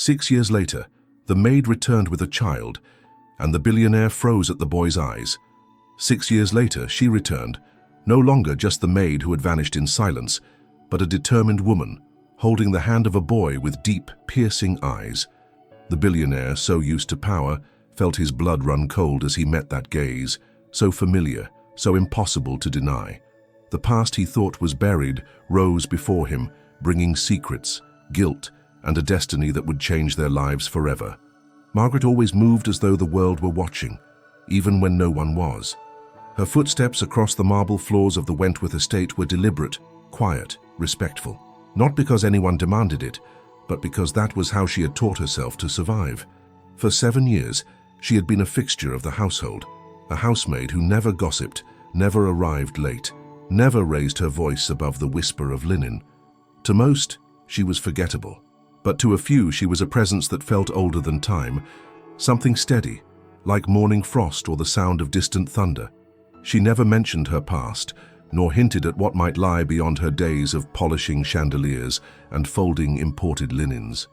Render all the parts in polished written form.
6 years later, the maid returned with a child, and the billionaire froze at the boy's eyes. 6 years later, she returned, no longer just the maid who had vanished in silence, but a determined woman, holding the hand of a boy with deep, piercing eyes. The billionaire, so used to power, felt his blood run cold as he met that gaze, so familiar, so impossible to deny. The past he thought was buried rose before him, bringing secrets, guilt, and a destiny that would change their lives forever. Margaret always moved as though the world were watching, even when no one was. Her footsteps across the marble floors of the Wentworth estate were deliberate, quiet, respectful. Not because anyone demanded it, but because that was how she had taught herself to survive. For 7 years, she had been a fixture of the household, a housemaid who never gossiped, never arrived late, never raised her voice above the whisper of linen. To most, she was forgettable, but to a few she was a presence that felt older than time, something steady, like morning frost or the sound of distant thunder. She never mentioned her past, nor hinted at what might lie beyond her days of polishing chandeliers and folding imported linens.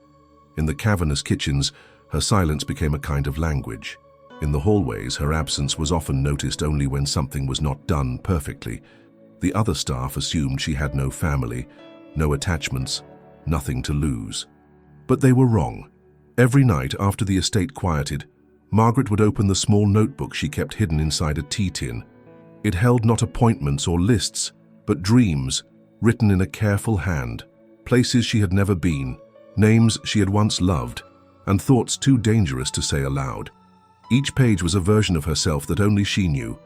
In the cavernous kitchens, her silence became a kind of language. In the hallways, her absence was often noticed only when something was not done perfectly. The other staff assumed she had no family, no attachments, nothing to lose. But they were wrong. Every night after the estate quieted, Margaret would open the small notebook she kept hidden inside a tea tin. It held not appointments or lists, but dreams, written in a careful hand, places she had never been, names she had once loved, and thoughts too dangerous to say aloud. Each page was a version of herself that only she knew,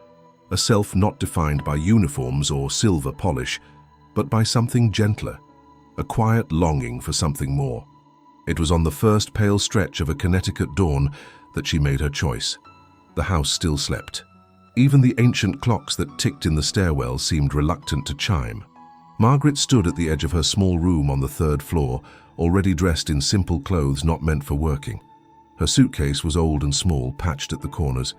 a self not defined by uniforms or silver polish, but by something gentler, a quiet longing for something more. It was on the first pale stretch of a Connecticut dawn that she made her choice. The house still slept. Even the ancient clocks that ticked in the stairwell seemed reluctant to chime. Margaret stood at the edge of her small room on the 3rd floor, already dressed in simple clothes not meant for working. Her suitcase was old and small, patched at the corners.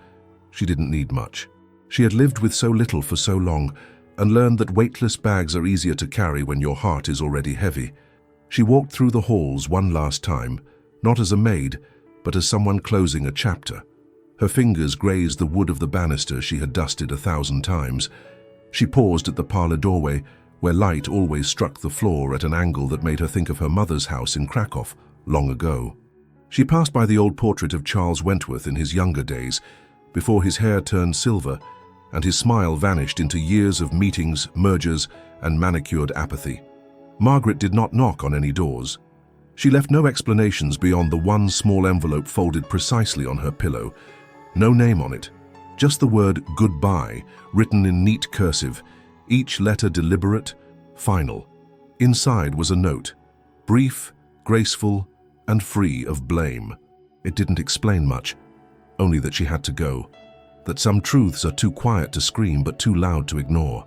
She didn't need much. She had lived with so little for so long, and learned that weightless bags are easier to carry when your heart is already heavy. She walked through the halls one last time, not as a maid, but as someone closing a chapter. Her fingers grazed the wood of the banister she had dusted 1,000 times. She paused at the parlor doorway, where light always struck the floor at an angle that made her think of her mother's house in Krakow, long ago. She passed by the old portrait of Charles Wentworth in his younger days, before his hair turned silver, and his smile vanished into years of meetings, mergers, and manicured apathy. Margaret did not knock on any doors. She left no explanations beyond the one small envelope folded precisely on her pillow. No name on it, just the word goodbye, written in neat cursive, each letter deliberate, final. Inside was a note, brief, graceful, and free of blame. It didn't explain much, only that she had to go, that some truths are too quiet to scream but too loud to ignore,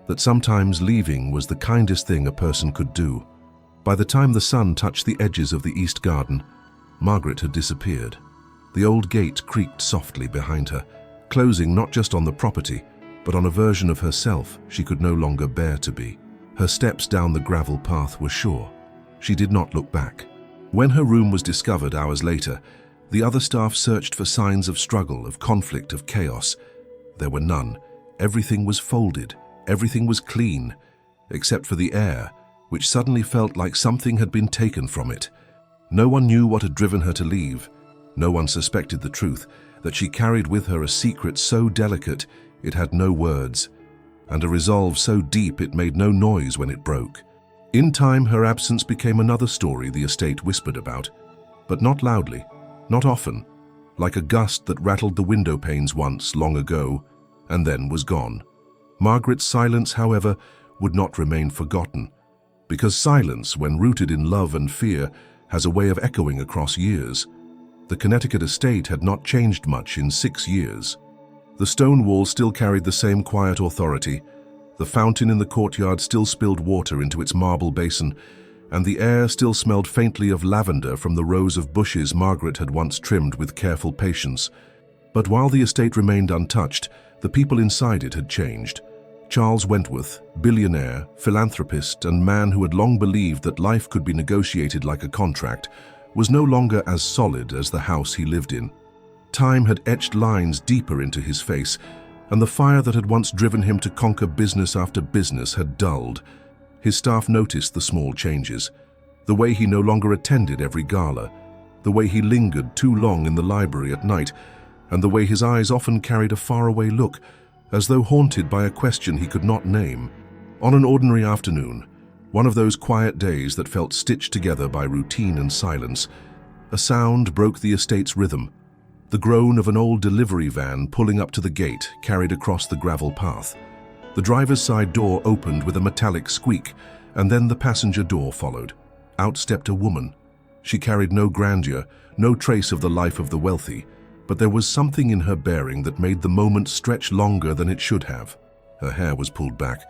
that sometimes leaving was the kindest thing a person could do. By the time the sun touched the edges of the east garden, Margaret had disappeared. The old gate creaked softly behind her, closing not just on the property, but on a version of herself she could no longer bear to be. Her steps down the gravel path were sure. She did not look back. When her room was discovered hours later, the other staff searched for signs of struggle, of conflict, of chaos. There were none. Everything was folded. Everything was clean, except for the air, which suddenly felt like something had been taken from it. No one knew what had driven her to leave. No one suspected the truth, that she carried with her a secret so delicate it had no words, and a resolve so deep it made no noise when it broke. In time, her absence became another story the estate whispered about, but not loudly, not often, like a gust that rattled the window panes once, long ago, and then was gone. Margaret's silence, however, would not remain forgotten, because silence, when rooted in love and fear, has a way of echoing across years. The Connecticut estate had not changed much in 6 years. The stone wall still carried the same quiet authority, the fountain in the courtyard still spilled water into its marble basin, and the air still smelled faintly of lavender from the rows of bushes Margaret had once trimmed with careful patience. But while the estate remained untouched, the people inside it had changed. Charles Wentworth, billionaire, philanthropist, and man who had long believed that life could be negotiated like a contract, was no longer as solid as the house he lived in. Time had etched lines deeper into his face, and the fire that had once driven him to conquer business after business had dulled. His staff noticed the small changes, the way he no longer attended every gala, the way he lingered too long in the library at night, and the way his eyes often carried a faraway look, as though haunted by a question he could not name. On an ordinary afternoon, one of those quiet days that felt stitched together by routine and silence, a sound broke the estate's rhythm. The groan of an old delivery van pulling up to the gate carried across the gravel path. The driver's side door opened with a metallic squeak, and then the passenger door followed. Out stepped a woman. She carried no grandeur, no trace of the life of the wealthy, but there was something in her bearing that made the moment stretch longer than it should have. Her hair was pulled back,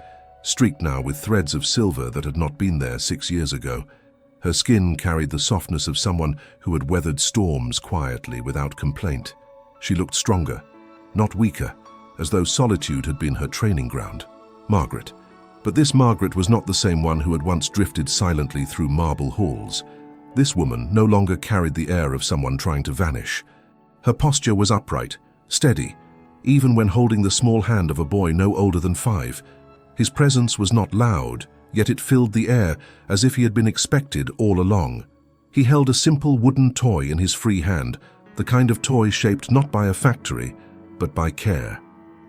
streaked now with threads of silver that had not been there 6 years ago. Her skin carried the softness of someone who had weathered storms quietly without complaint. She looked stronger, not weaker, as though solitude had been her training ground. Margaret. But this Margaret was not the same one who had once drifted silently through marble halls. This woman no longer carried the air of someone trying to vanish. Her posture was upright, steady, even when holding the small hand of a boy no older than 5. His presence was not loud, yet it filled the air as if he had been expected all along. He held a simple wooden toy in his free hand, the kind of toy shaped not by a factory, but by care.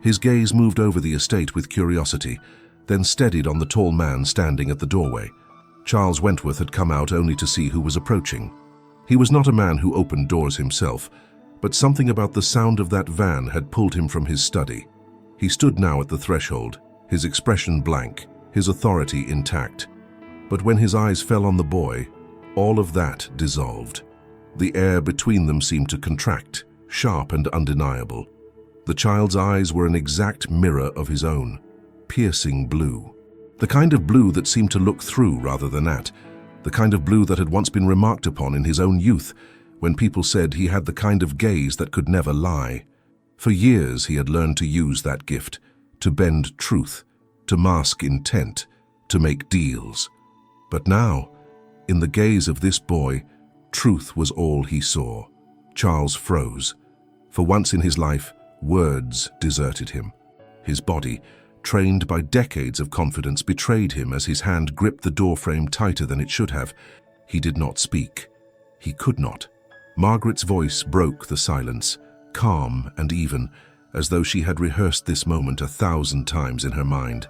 His gaze moved over the estate with curiosity, then steadied on the tall man standing at the doorway. Charles Wentworth had come out only to see who was approaching. He was not a man who opened doors himself, but something about the sound of that van had pulled him from his study. He stood now at the threshold, his expression blank, his authority intact. But when his eyes fell on the boy, all of that dissolved. The air between them seemed to contract, sharp and undeniable. The child's eyes were an exact mirror of his own, piercing blue. The kind of blue that seemed to look through rather than at, the kind of blue that had once been remarked upon in his own youth, when people said he had the kind of gaze that could never lie. For years he had learned to use that gift, to bend truth, to mask intent, to make deals. But now, in the gaze of this boy, truth was all he saw. Charles froze. For once in his life, words deserted him. His body, trained by decades of confidence, betrayed him as his hand gripped the doorframe tighter than it should have. He did not speak. He could not. Margaret's voice broke the silence, calm and even, as though she had rehearsed this moment 1,000 times in her mind.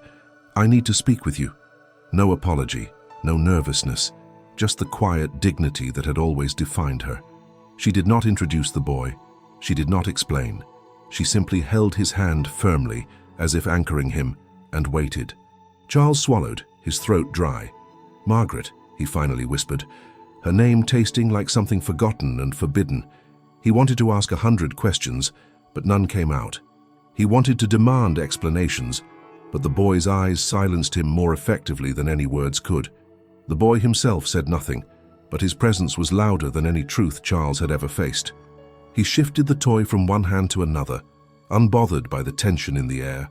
"I need to speak with you." No apology, no nervousness, just the quiet dignity that had always defined her. She did not introduce the boy. She did not explain. She simply held his hand firmly, as if anchoring him, and waited. Charles swallowed, his throat dry. "Margaret," he finally whispered, her name tasting like something forgotten and forbidden. He wanted to ask 100 questions, but none came out. He wanted to demand explanations, but the boy's eyes silenced him more effectively than any words could. The boy himself said nothing, but his presence was louder than any truth Charles had ever faced. He shifted the toy from one hand to another, unbothered by the tension in the air,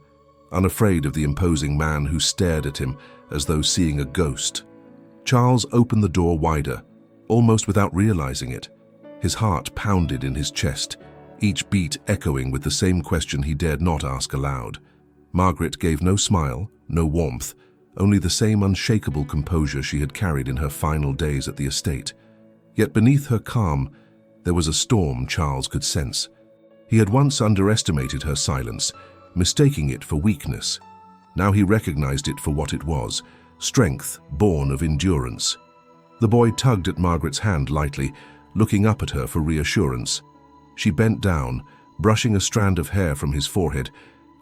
unafraid of the imposing man who stared at him as though seeing a ghost. Charles opened the door wider, almost without realizing it. His heart pounded in his chest, each beat echoing with the same question he dared not ask aloud. Margaret gave no smile, no warmth, only the same unshakable composure she had carried in her final days at the estate. Yet beneath her calm, there was a storm Charles could sense. He had once underestimated her silence, mistaking it for weakness. Now he recognized it for what it was, strength born of endurance. The boy tugged at Margaret's hand lightly, looking up at her for reassurance. She bent down, brushing a strand of hair from his forehead,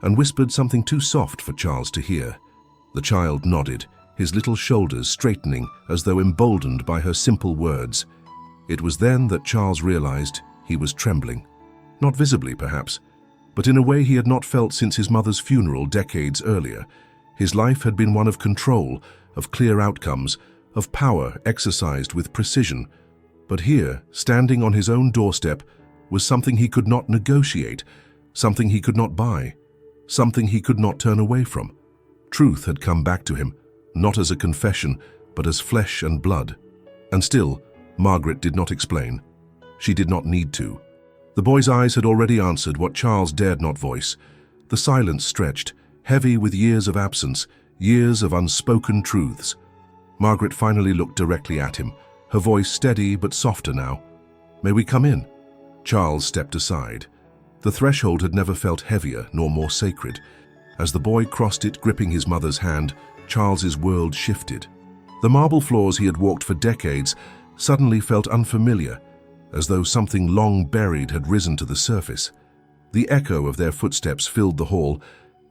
and whispered something too soft for Charles to hear. The child nodded, his little shoulders straightening as though emboldened by her simple words. It was then that Charles realized he was trembling. Not visibly, perhaps, but in a way he had not felt since his mother's funeral decades earlier. His life had been one of control, of clear outcomes, of power exercised with precision. But here, standing on his own doorstep, was something he could not negotiate, something he could not buy, something he could not turn away from. Truth had come back to him, not as a confession, but as flesh and blood. And still, Margaret did not explain. She did not need to. The boy's eyes had already answered what Charles dared not voice. The silence stretched, heavy with years of absence, years of unspoken truths. Margaret finally looked directly at him, her voice steady but softer now. "May we come in?" Charles stepped aside. The threshold had never felt heavier nor more sacred. As the boy crossed it, gripping his mother's hand, Charles's world shifted. The marble floors he had walked for decades suddenly felt unfamiliar, as though something long buried had risen to the surface. The echo of their footsteps filled the hall,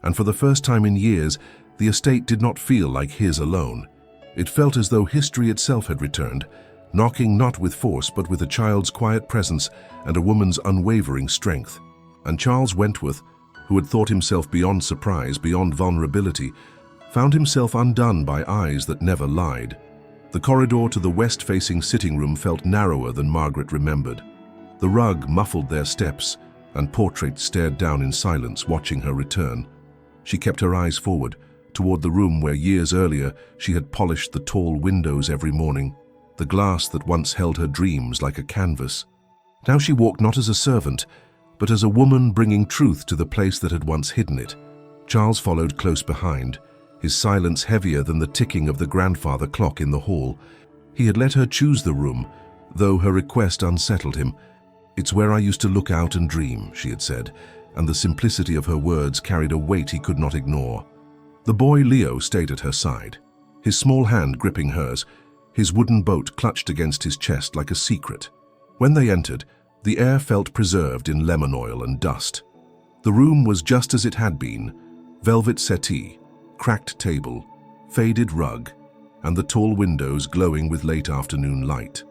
and for the first time in years, the estate did not feel like his alone. It felt as though history itself had returned, knocking not with force but with a child's quiet presence and a woman's unwavering strength. And Charles Wentworth, who had thought himself beyond surprise, beyond vulnerability, found himself undone by eyes that never lied. The corridor to the west-facing sitting room felt narrower than Margaret remembered. The rug muffled their steps, and portraits stared down in silence, watching her return. She kept her eyes forward, toward the room where years earlier she had polished the tall windows every morning, the glass that once held her dreams like a canvas. Now she walked not as a servant, but as a woman bringing truth to the place that had once hidden it. Charles followed close behind, his silence heavier than the ticking of the grandfather clock in the hall. He had let her choose the room, though her request unsettled him. "It's where I used to look out and dream," she had said, and the simplicity of her words carried a weight he could not ignore. The boy Leo stayed at her side, his small hand gripping hers, his wooden boat clutched against his chest like a secret. When they entered, the air felt preserved in lemon oil and dust. The room was just as it had been: velvet settee, cracked table, faded rug, and the tall windows glowing with late afternoon light.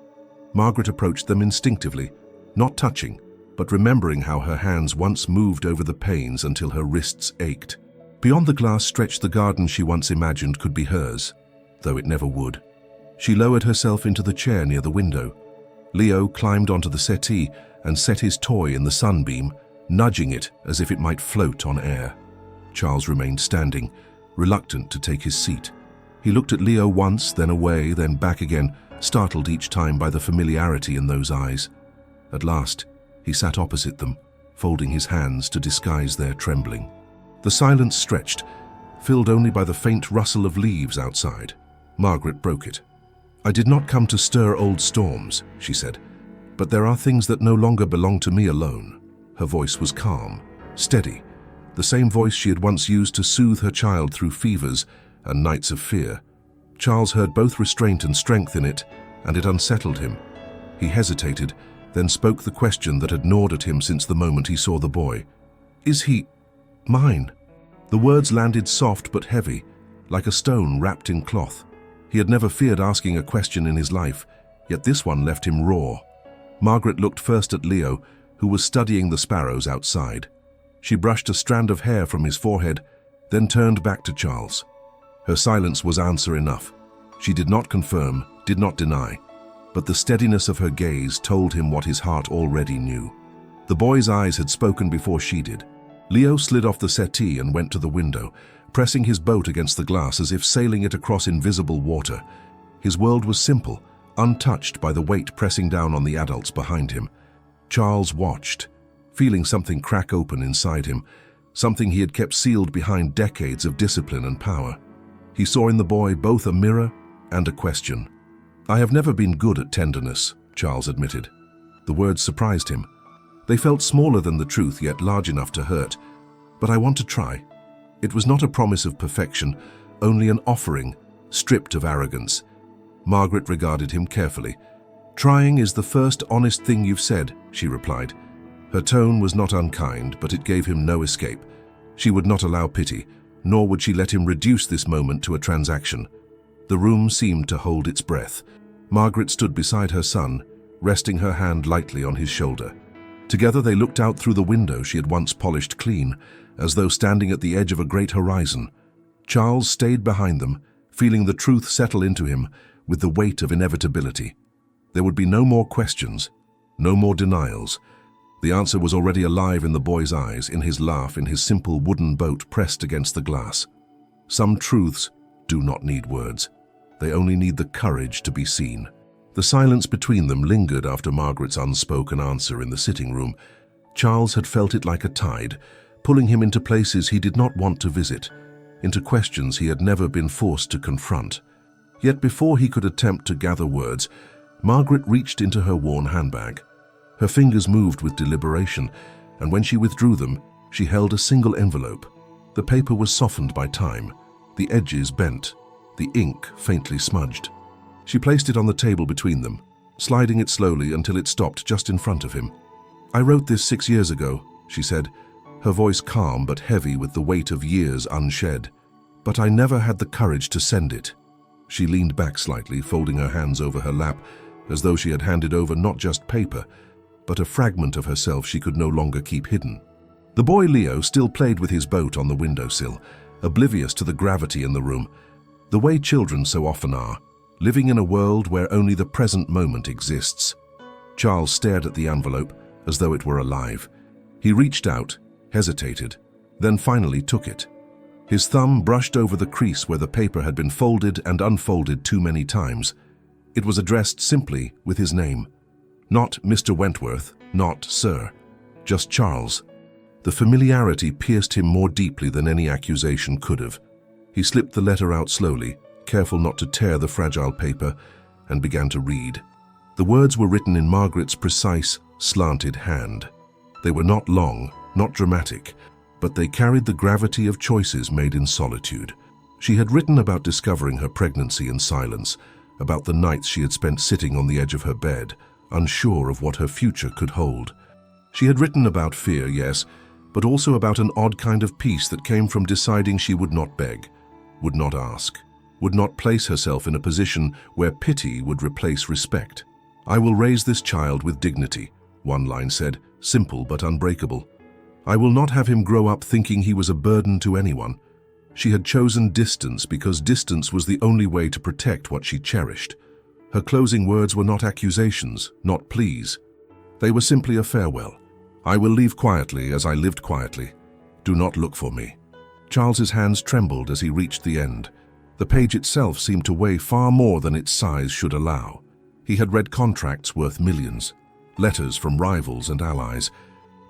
Margaret approached them instinctively, not touching, but remembering how her hands once moved over the panes until her wrists ached. Beyond the glass stretched the garden she once imagined could be hers, though it never would. She lowered herself into the chair near the window. Leo climbed onto the settee and set his toy in the sunbeam, nudging it as if it might float on air. Charles remained standing, reluctant to take his seat. He looked at Leo once, then away, then back again, startled each time by the familiarity in those eyes. At last, he sat opposite them, folding his hands to disguise their trembling. The silence stretched, filled only by the faint rustle of leaves outside. Margaret broke it. "I did not come to stir old storms," she said, "but there are things that no longer belong to me alone." Her voice was calm, steady, the same voice she had once used to soothe her child through fevers and nights of fear. Charles heard both restraint and strength in it, and it unsettled him. He hesitated, then spoke the question that had gnawed at him since the moment he saw the boy. "Is he mine?" The words landed soft but heavy, like a stone wrapped in cloth. He had never feared asking a question in his life, yet this one left him raw. Margaret looked first at Leo, who was studying the sparrows outside. She brushed a strand of hair from his forehead, then turned back to Charles. Her silence was answer enough. She did not confirm, did not deny, but the steadiness of her gaze told him what his heart already knew. The boy's eyes had spoken before she did. Leo slid off the settee and went to the window, pressing his boat against the glass as if sailing it across invisible water. His world was simple, untouched by the weight pressing down on the adults behind him. Charles watched, feeling something crack open inside him, something he had kept sealed behind decades of discipline and power. He saw in the boy both a mirror and a question. "I have never been good at tenderness," Charles admitted. The words surprised him. They felt smaller than the truth, yet large enough to hurt. "But I want to try." It was not a promise of perfection, only an offering, stripped of arrogance. Margaret regarded him carefully. "Trying is the first honest thing you've said," she replied. Her tone was not unkind, but it gave him no escape. She would not allow pity, nor would she let him reduce this moment to a transaction. The room seemed to hold its breath. Margaret stood beside her son, resting her hand lightly on his shoulder. Together they looked out through the window she had once polished clean, as though standing at the edge of a great horizon. Charles stayed behind them, feeling the truth settle into him with the weight of inevitability. There would be no more questions, no more denials. The answer was already alive in the boy's eyes, in his laugh, in his simple wooden boat pressed against the glass. Some truths do not need words. They only need the courage to be seen. The silence between them lingered after Margaret's unspoken answer in the sitting room. Charles had felt it like a tide, pulling him into places he did not want to visit, into questions he had never been forced to confront. Yet before he could attempt to gather words, Margaret reached into her worn handbag. Her fingers moved with deliberation, and when she withdrew them, she held a single envelope. The paper was softened by time, the edges bent, the ink faintly smudged. She placed it on the table between them, sliding it slowly until it stopped just in front of him. "I wrote this 6 years ago," she said, her voice calm but heavy with the weight of years unshed. "But I never had the courage to send it." She leaned back slightly, folding her hands over her lap, as though she had handed over not just paper, but a fragment of herself she could no longer keep hidden. The boy Leo still played with his boat on the windowsill, oblivious to the gravity in the room, the way children so often are, living in a world where only the present moment exists. Charles stared at the envelope as though it were alive. He reached out, hesitated, then finally took it. His thumb brushed over the crease where the paper had been folded and unfolded too many times. It was addressed simply with his name. Not Mr. Wentworth, not Sir, just Charles. The familiarity pierced him more deeply than any accusation could have. He slipped the letter out slowly, careful not to tear the fragile paper, and began to read. The words were written in Margaret's precise, slanted hand. They were not long, not dramatic, but they carried the gravity of choices made in solitude. She had written about discovering her pregnancy in silence, about the nights she had spent sitting on the edge of her bed, unsure of what her future could hold. She had written about fear, yes, but also about an odd kind of peace that came from deciding she would not beg, would not ask, would not place herself in a position where pity would replace respect. "I will raise this child with dignity," one line said, simple but unbreakable. "I will not have him grow up thinking he was a burden to anyone." She had chosen distance because distance was the only way to protect what she cherished. Her closing words were not accusations, not pleas. They were simply a farewell. "I will leave quietly as I lived quietly. Do not look for me." Charles's hands trembled as he reached the end. The page itself seemed to weigh far more than its size should allow. He had read contracts worth millions, letters from rivals and allies,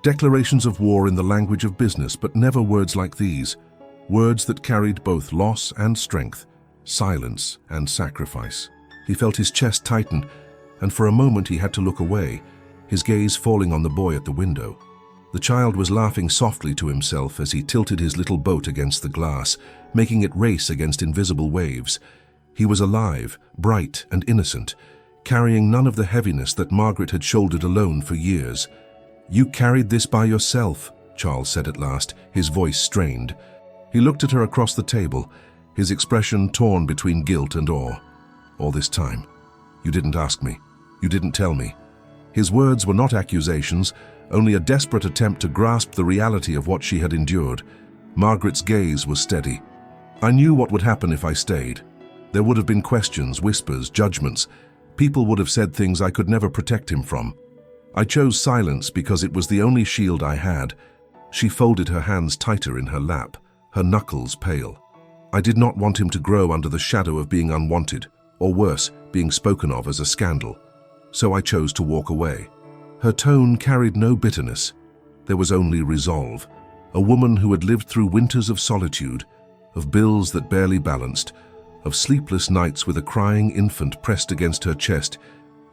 declarations of war in the language of business, but never words like these, words that carried both loss and strength, silence and sacrifice. He felt his chest tighten, and for a moment he had to look away, his gaze falling on the boy at the window. The child was laughing softly to himself as he tilted his little boat against the glass, making it race against invisible waves. He was alive, bright and innocent, carrying none of the heaviness that Margaret had shouldered alone for years. "You carried this by yourself," Charles said at last, his voice strained. He looked at her across the table, his expression torn between guilt and awe. "All this time, you didn't ask me. You didn't tell me." His words were not accusations, only a desperate attempt to grasp the reality of what she had endured. Margaret's gaze was steady. "I knew what would happen if I stayed. There would have been questions, whispers, judgments. People would have said things I could never protect him from. I chose silence because it was the only shield I had." She folded her hands tighter in her lap, her knuckles pale. "I did not want him to grow under the shadow of being unwanted, or worse, being spoken of as a scandal. So I chose to walk away." Her tone carried no bitterness. There was only resolve. A woman who had lived through winters of solitude, of bills that barely balanced, of sleepless nights with a crying infant pressed against her chest,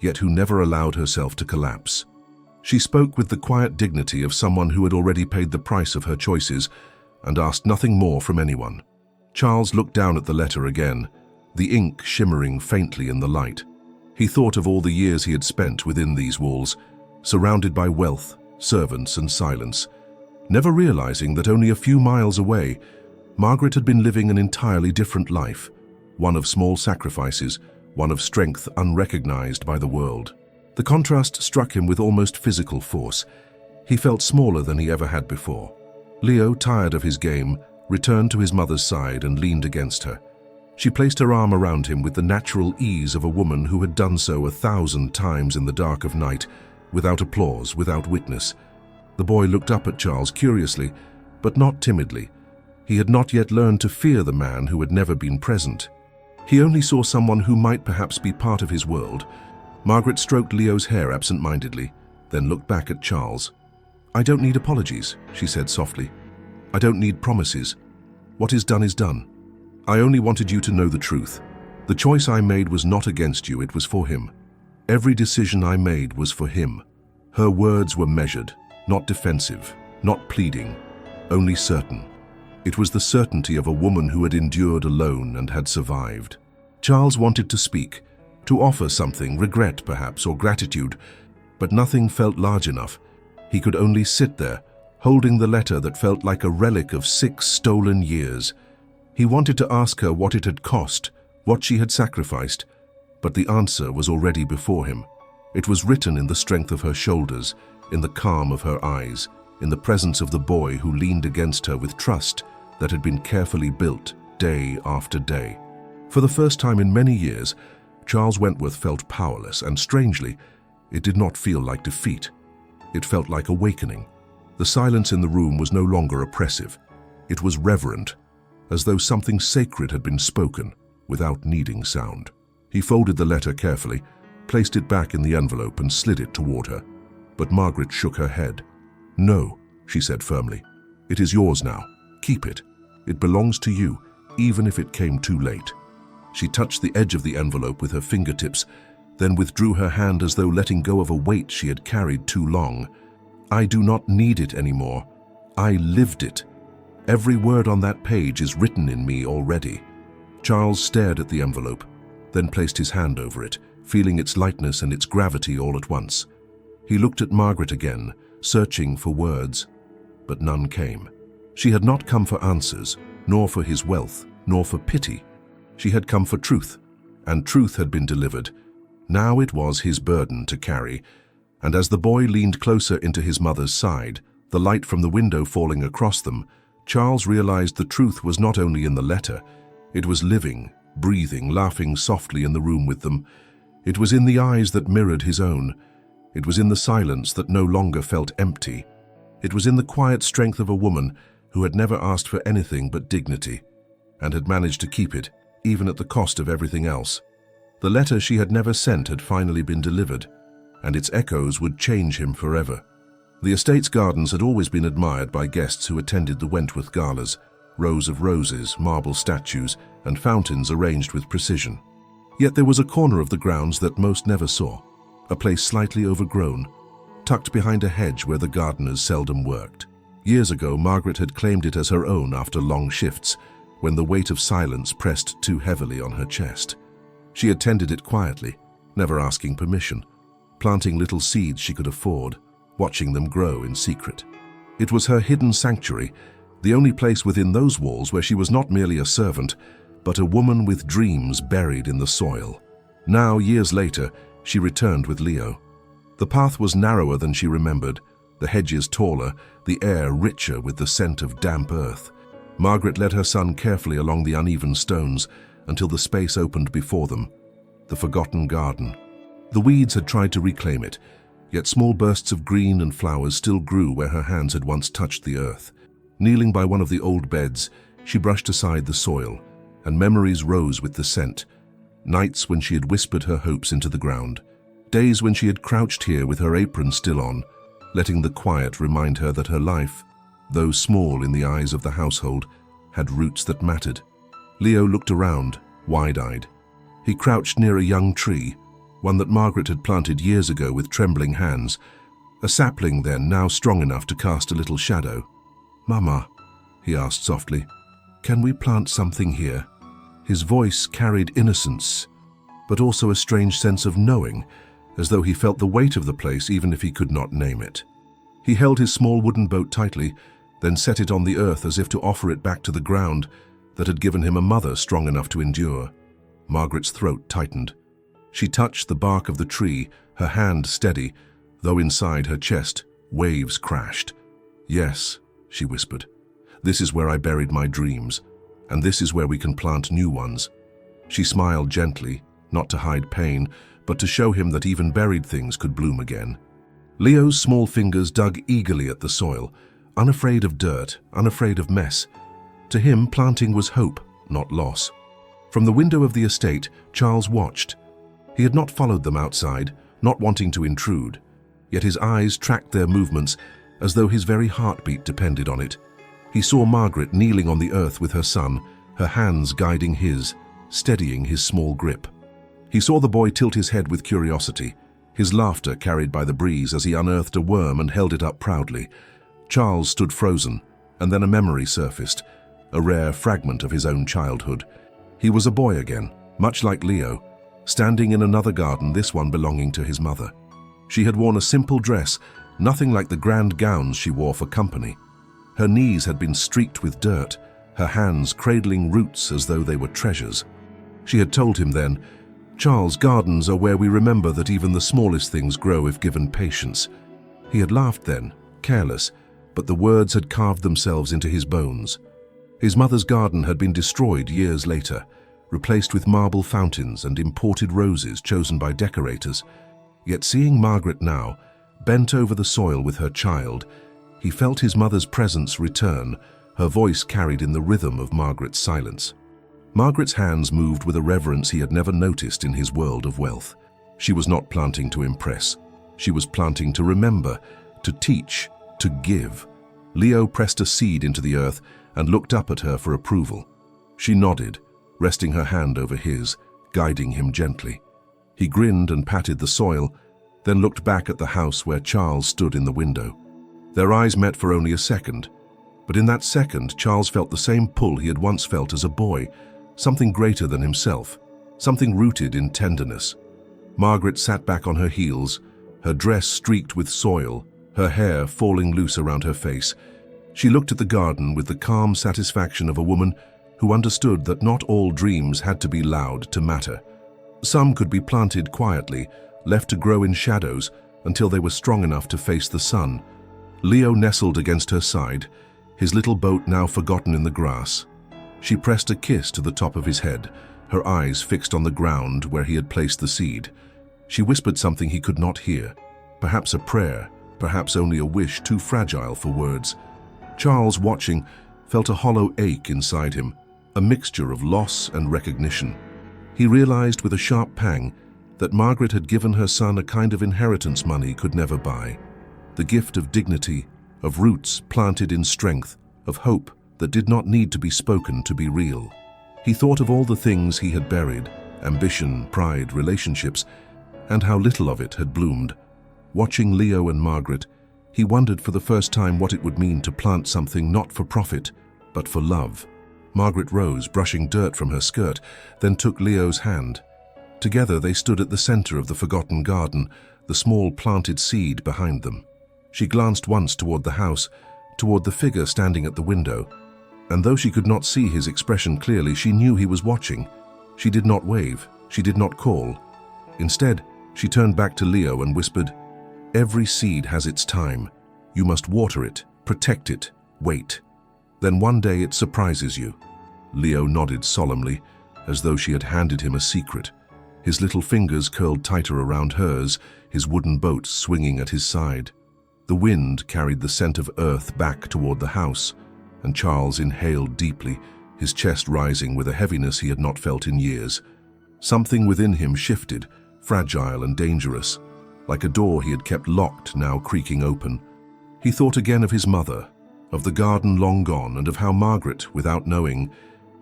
yet who never allowed herself to collapse. She spoke with the quiet dignity of someone who had already paid the price of her choices and asked nothing more from anyone. Charles looked down at the letter again, the ink shimmering faintly in the light. He thought of all the years he had spent within these walls, surrounded by wealth, servants, and silence, never realizing that only a few miles away, Margaret had been living an entirely different life, one of small sacrifices, one of strength unrecognized by the world. The contrast struck him with almost physical force. He felt smaller than he ever had before. Leo, tired of his game, returned to his mother's side and leaned against her. She placed her arm around him with the natural ease of a woman who had done so 1,000 times in the dark of night, without applause, without witness. The boy looked up at Charles curiously, but not timidly. He had not yet learned to fear the man who had never been present. He only saw someone who might perhaps be part of his world, Margaret stroked Leo's hair absent-mindedly, then looked back at Charles. "I don't need apologies," she said softly. "I don't need promises. What is done. I only wanted you to know the truth. The choice I made was not against you, it was for him. Every decision I made was for him." Her words were measured, not defensive, not pleading, only certain. It was the certainty of a woman who had endured alone and had survived. Charles wanted to speak, to offer something, regret perhaps, or gratitude, but nothing felt large enough. He could only sit there, holding the letter that felt like a relic of 6 stolen years. He wanted to ask her what it had cost, what she had sacrificed, but the answer was already before him. It was written in the strength of her shoulders, in the calm of her eyes, in the presence of the boy who leaned against her with trust that had been carefully built day after day. For the first time in many years, Charles Wentworth felt powerless, and strangely, it did not feel like defeat. It felt like awakening. The silence in the room was no longer oppressive. It was reverent, as though something sacred had been spoken without needing sound. He folded the letter carefully, placed it back in the envelope and slid it toward her. But Margaret shook her head. "No," she said firmly. "It is yours now. Keep it. It belongs to you, even if it came too late." She touched the edge of the envelope with her fingertips, then withdrew her hand as though letting go of a weight she had carried too long. "I do not need it anymore. I lived it. Every word on that page is written in me already." Charles stared at the envelope, then placed his hand over it, feeling its lightness and its gravity all at once. He looked at Margaret again, searching for words, but none came. She had not come for answers, nor for his wealth, nor for pity. She had come for truth, and truth had been delivered. Now it was his burden to carry, and as the boy leaned closer into his mother's side, the light from the window falling across them, Charles realized the truth was not only in the letter. It was living, breathing, laughing softly in the room with them. It was in the eyes that mirrored his own. It was in the silence that no longer felt empty. It was in the quiet strength of a woman who had never asked for anything but dignity, and had managed to keep it, even at the cost of everything else. The letter she had never sent had finally been delivered, and its echoes would change him forever. The estate's gardens had always been admired by guests who attended the Wentworth galas, rows of roses, marble statues, and fountains arranged with precision. Yet there was a corner of the grounds that most never saw, a place slightly overgrown, tucked behind a hedge where the gardeners seldom worked. Years ago, Margaret had claimed it as her own after long shifts, when the weight of silence pressed too heavily on her chest. She had tended it quietly, never asking permission, planting little seeds she could afford, watching them grow in secret. It was her hidden sanctuary, the only place within those walls where she was not merely a servant, but a woman with dreams buried in the soil. Now, years later, she returned with Leo. The path was narrower than she remembered, the hedges taller, the air richer with the scent of damp earth. Margaret led her son carefully along the uneven stones until the space opened before them, the forgotten garden. The weeds had tried to reclaim it, yet small bursts of green and flowers still grew where her hands had once touched the earth. Kneeling by one of the old beds, she brushed aside the soil, and memories rose with the scent. Nights when she had whispered her hopes into the ground. Days when she had crouched here with her apron still on, letting the quiet remind her that her life, though small in the eyes of the household, had roots that mattered. Leo looked around, wide-eyed. He crouched near a young tree, one that Margaret had planted years ago with trembling hands, a sapling then now strong enough to cast a little shadow. "Mama," he asked softly, "can we plant something here?" His voice carried innocence, but also a strange sense of knowing, as though he felt the weight of the place even if he could not name it. He held his small wooden boat tightly, then set it on the earth as if to offer it back to the ground that had given him a mother strong enough to endure. Margaret's throat tightened. She touched the bark of the tree, her hand steady, though inside her chest, waves crashed. "Yes," she whispered, "this is where I buried my dreams, and this is where we can plant new ones." She smiled gently, not to hide pain, but to show him that even buried things could bloom again. Leo's small fingers dug eagerly at the soil, unafraid of dirt, unafraid of mess. To him, planting was hope, not loss. From the window of the estate, Charles watched. He had not followed them outside, not wanting to intrude, yet his eyes tracked their movements as though his very heartbeat depended on it. He saw Margaret kneeling on the earth with her son, her hands guiding his, steadying his small grip. He saw the boy tilt his head with curiosity, his laughter carried by the breeze as he unearthed a worm and held it up proudly. Charles stood frozen, and then a memory surfaced, a rare fragment of his own childhood. He was a boy again, much like Leo, standing in another garden, this one belonging to his mother. She had worn a simple dress, nothing like the grand gowns she wore for company. Her knees had been streaked with dirt, her hands cradling roots as though they were treasures. She had told him then, "Charles, gardens are where we remember that even the smallest things grow if given patience." He had laughed then, careless, but the words had carved themselves into his bones. His mother's garden had been destroyed years later, replaced with marble fountains and imported roses chosen by decorators. Yet seeing Margaret now, bent over the soil with her child, he felt his mother's presence return, her voice carried in the rhythm of Margaret's silence. Margaret's hands moved with a reverence he had never noticed in his world of wealth. She was not planting to impress. She was planting to remember, to teach, to give. Leo pressed a seed into the earth and looked up at her for approval. She nodded, resting her hand over his, guiding him gently. He grinned and patted the soil, then looked back at the house where Charles stood in the window. Their eyes met for only a second, but in that second Charles felt the same pull he had once felt as a boy, something greater than himself, something rooted in tenderness. Margaret sat back on her heels, her dress streaked with soil, her hair falling loose around her face. She looked at the garden with the calm satisfaction of a woman who understood that not all dreams had to be loud to matter. Some could be planted quietly, left to grow in shadows until they were strong enough to face the sun. Leo nestled against her side, his little boat now forgotten in the grass. She pressed a kiss to the top of his head, her eyes fixed on the ground where he had placed the seed. She whispered something he could not hear, perhaps a prayer, perhaps only a wish too fragile for words. Charles, watching, felt a hollow ache inside him, a mixture of loss and recognition. He realized with a sharp pang that Margaret had given her son a kind of inheritance money could never buy. The gift of dignity, of roots planted in strength, of hope that did not need to be spoken to be real. He thought of all the things he had buried, ambition, pride, relationships, and how little of it had bloomed. Watching Leo and Margaret, he wondered for the first time what it would mean to plant something not for profit, but for love. Margaret rose, brushing dirt from her skirt, then took Leo's hand. Together they stood at the center of the forgotten garden, the small planted seed behind them. She glanced once toward the house, toward the figure standing at the window, and though she could not see his expression clearly, she knew he was watching. She did not wave, she did not call. Instead, she turned back to Leo and whispered, "Every seed has its time. You must water it, protect it, wait. Then one day it surprises you." Leo nodded solemnly, as though she had handed him a secret. His little fingers curled tighter around hers, his wooden boat swinging at his side. The wind carried the scent of earth back toward the house, and Charles inhaled deeply, his chest rising with a heaviness he had not felt in years. Something within him shifted, fragile and dangerous, like a door he had kept locked now creaking open. He thought again of his mother, of the garden long gone, and of how Margaret, without knowing,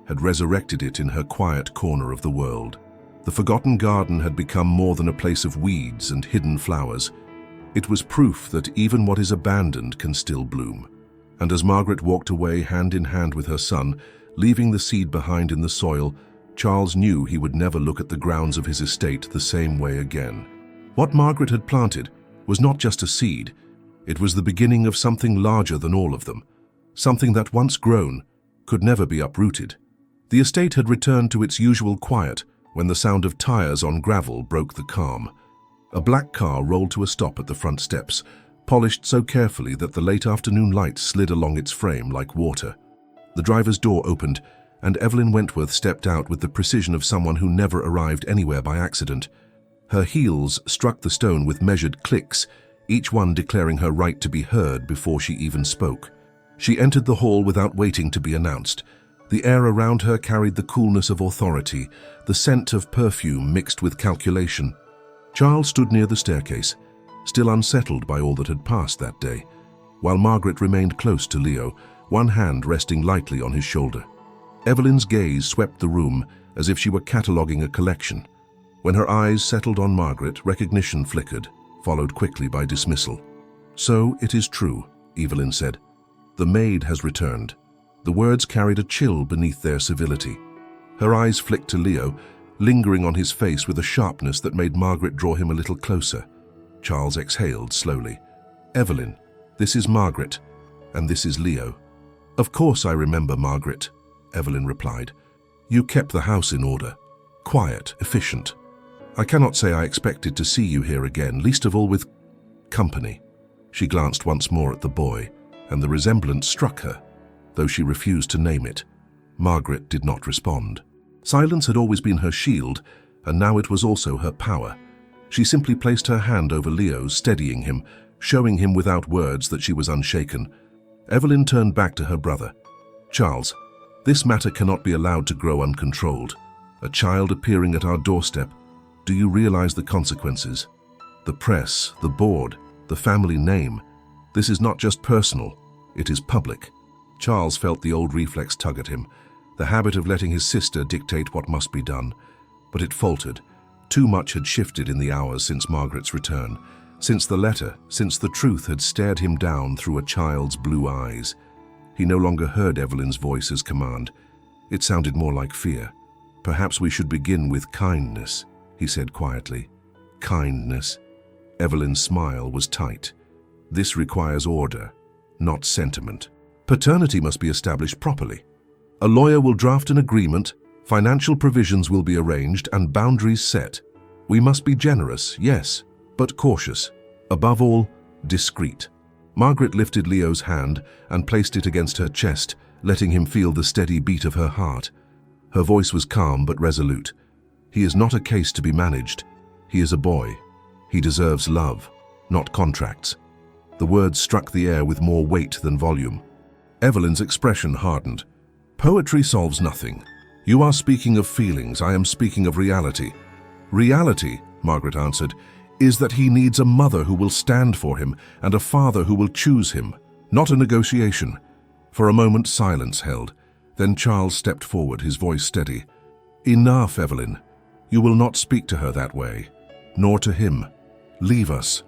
had resurrected it in her quiet corner of the world. The forgotten garden had become more than a place of weeds and hidden flowers. It was proof that even what is abandoned can still bloom. And as Margaret walked away hand in hand with her son, leaving the seed behind in the soil, Charles knew he would never look at the grounds of his estate the same way again. What Margaret had planted was not just a seed, it was the beginning of something larger than all of them, something that once grown could never be uprooted. The estate had returned to its usual quiet when the sound of tires on gravel broke the calm. A black car rolled to a stop at the front steps, polished so carefully that the late afternoon light slid along its frame like water. The driver's door opened, and Evelyn Wentworth stepped out with the precision of someone who never arrived anywhere by accident. Her heels struck the stone with measured clicks, each one declaring her right to be heard before she even spoke. She entered the hall without waiting to be announced. The air around her carried the coolness of authority, the scent of perfume mixed with calculation. Charles stood near the staircase, still unsettled by all that had passed that day, while Margaret remained close to Leo, one hand resting lightly on his shoulder. Evelyn's gaze swept the room as if she were cataloguing a collection. When her eyes settled on Margaret, recognition flickered, followed quickly by dismissal. "So it is true," Evelyn said. "The maid has returned." The words carried a chill beneath their civility. Her eyes flicked to Leo, lingering on his face with a sharpness that made Margaret draw him a little closer. Charles exhaled slowly. "Evelyn, this is Margaret, and this is Leo." "Of course I remember, Margaret," Evelyn replied. "You kept the house in order. Quiet, efficient. I cannot say I expected to see you here again, least of all with company." She glanced once more at the boy, and the resemblance struck her, though she refused to name it. Margaret did not respond. Silence had always been her shield, and now it was also her power. She simply placed her hand over Leo's, steadying him, showing him without words that she was unshaken. Evelyn turned back to her brother. "Charles, this matter cannot be allowed to grow uncontrolled. A child appearing at our doorstep. Do you realize the consequences? The press, the board, the family name. This is not just personal, it is public." Charles felt the old reflex tug at him, the habit of letting his sister dictate what must be done. But it faltered. Too much had shifted in the hours since Margaret's return, since the letter, since the truth had stared him down through a child's blue eyes. He no longer heard Evelyn's voice as command. It sounded more like fear. "Perhaps we should begin with kindness," he said quietly. "Kindness." Evelyn's smile was tight. "This requires order, not sentiment. Paternity must be established properly. A lawyer will draft an agreement, financial provisions will be arranged, and boundaries set. We must be generous, yes, but cautious. Above all, discreet." Margaret lifted Leo's hand and placed it against her chest, letting him feel the steady beat of her heart. Her voice was calm but resolute. "He is not a case to be managed. He is a boy. He deserves love, not contracts." The words struck the air with more weight than volume. Evelyn's expression hardened. "Poetry solves nothing. You are speaking of feelings, I am speaking of reality." "Reality," Margaret answered, "is that he needs a mother who will stand for him and a father who will choose him, not a negotiation." For a moment silence held. Then Charles stepped forward, his voice steady. "Enough, Evelyn. You will not speak to her that way, nor to him. Leave us."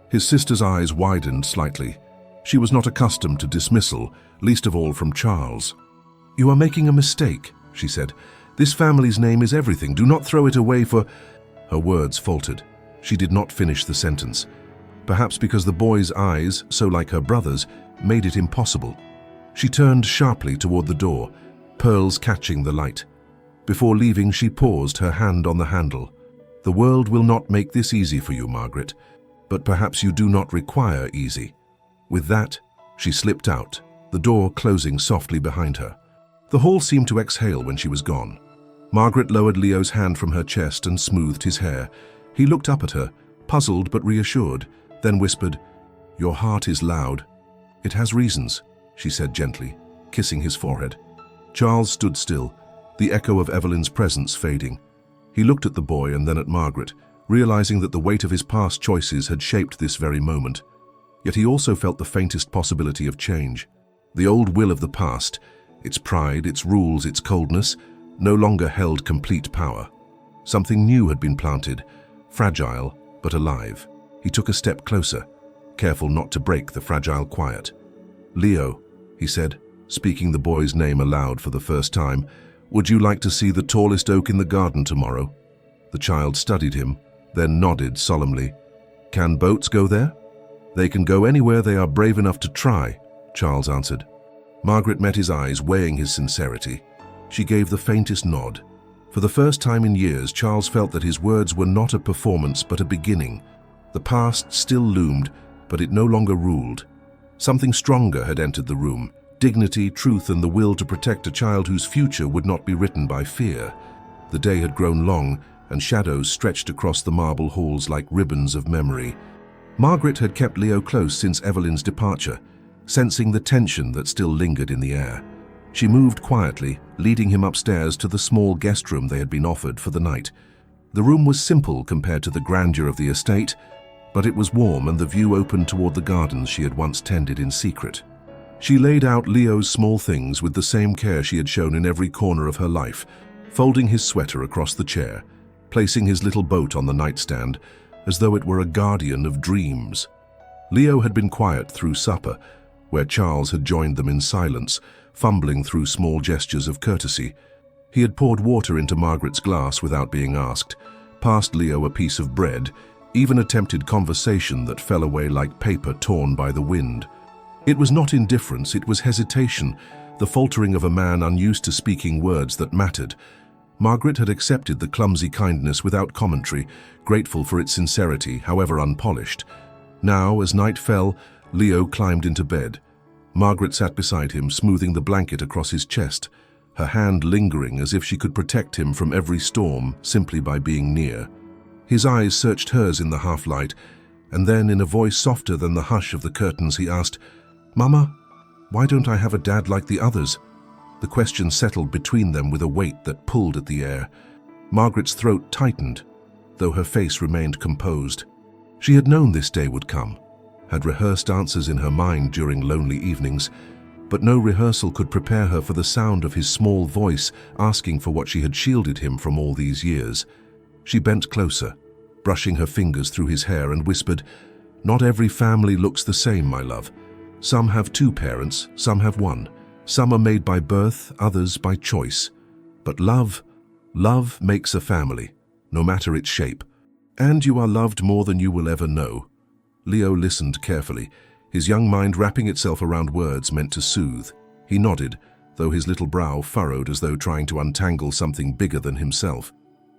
His sister's eyes widened slightly. She was not accustomed to dismissal, least of all from Charles. "You are making a mistake," she said. "This family's name is everything. Do not throw it away for—" Her words faltered. She did not finish the sentence. Perhaps because the boy's eyes, so like her brother's, made it impossible. She turned sharply toward the door, pearls catching the light. Before leaving, she paused, her hand on the handle. "The world will not make this easy for you, Margaret, but perhaps you do not require easy." With that, she slipped out, the door closing softly behind her. The hall seemed to exhale when she was gone. Margaret lowered Leo's hand from her chest and smoothed his hair. He looked up at her, puzzled but reassured, then whispered, "Your heart is loud." "It has reasons," she said gently, kissing his forehead. Charles stood still, the echo of Evelyn's presence fading. He looked at the boy and then at Margaret, realizing that the weight of his past choices had shaped this very moment. Yet he also felt the faintest possibility of change. The old will of the past, its pride, its rules, its coldness, no longer held complete power. Something new had been planted, fragile but alive. He took a step closer, careful not to break the fragile quiet. "Leo," he said, speaking the boy's name aloud for the first time, "would you like to see the tallest oak in the garden tomorrow?" The child studied him, then nodded solemnly. "Can boats go there?" "They can go anywhere they are brave enough to try," Charles answered. Margaret met his eyes, weighing his sincerity. She gave the faintest nod. For the first time in years, Charles felt that his words were not a performance but a beginning. The past still loomed, but it no longer ruled. Something stronger had entered the room, dignity, truth, and the will to protect a child whose future would not be written by fear. The day had grown long, and shadows stretched across the marble halls like ribbons of memory. Margaret had kept Leo close since Evelyn's departure, sensing the tension that still lingered in the air. She moved quietly, leading him upstairs to the small guest room they had been offered for the night. The room was simple compared to the grandeur of the estate, but it was warm and the view opened toward the gardens she had once tended in secret. She laid out Leo's small things with the same care she had shown in every corner of her life, folding his sweater across the chair, placing his little boat on the nightstand, as though it were a guardian of dreams. Leo had been quiet through supper, where Charles had joined them in silence, fumbling through small gestures of courtesy. He had poured water into Margaret's glass without being asked, passed Leo a piece of bread, even attempted conversation that fell away like paper torn by the wind. It was not indifference, it was hesitation, the faltering of a man unused to speaking words that mattered. Margaret had accepted the clumsy kindness without commentary, grateful for its sincerity, however unpolished. Now, as night fell, Leo climbed into bed. Margaret sat beside him, smoothing the blanket across his chest, her hand lingering as if she could protect him from every storm simply by being near. His eyes searched hers in the half-light, and then, in a voice softer than the hush of the curtains, he asked, "Mama, why don't I have a dad like the others?" The question settled between them with a weight that pulled at the air. Margaret's throat tightened, though her face remained composed. She had known this day would come, had rehearsed answers in her mind during lonely evenings, but no rehearsal could prepare her for the sound of his small voice asking for what she had shielded him from all these years. She bent closer, brushing her fingers through his hair, and whispered, "Not every family looks the same, my love. Some have two parents, some have one. Some are made by birth, others by choice. But love makes a family, no matter its shape. And you are loved more than you will ever know." Leo listened carefully, his young mind wrapping itself around words meant to soothe. He nodded, though his little brow furrowed as though trying to untangle something bigger than himself.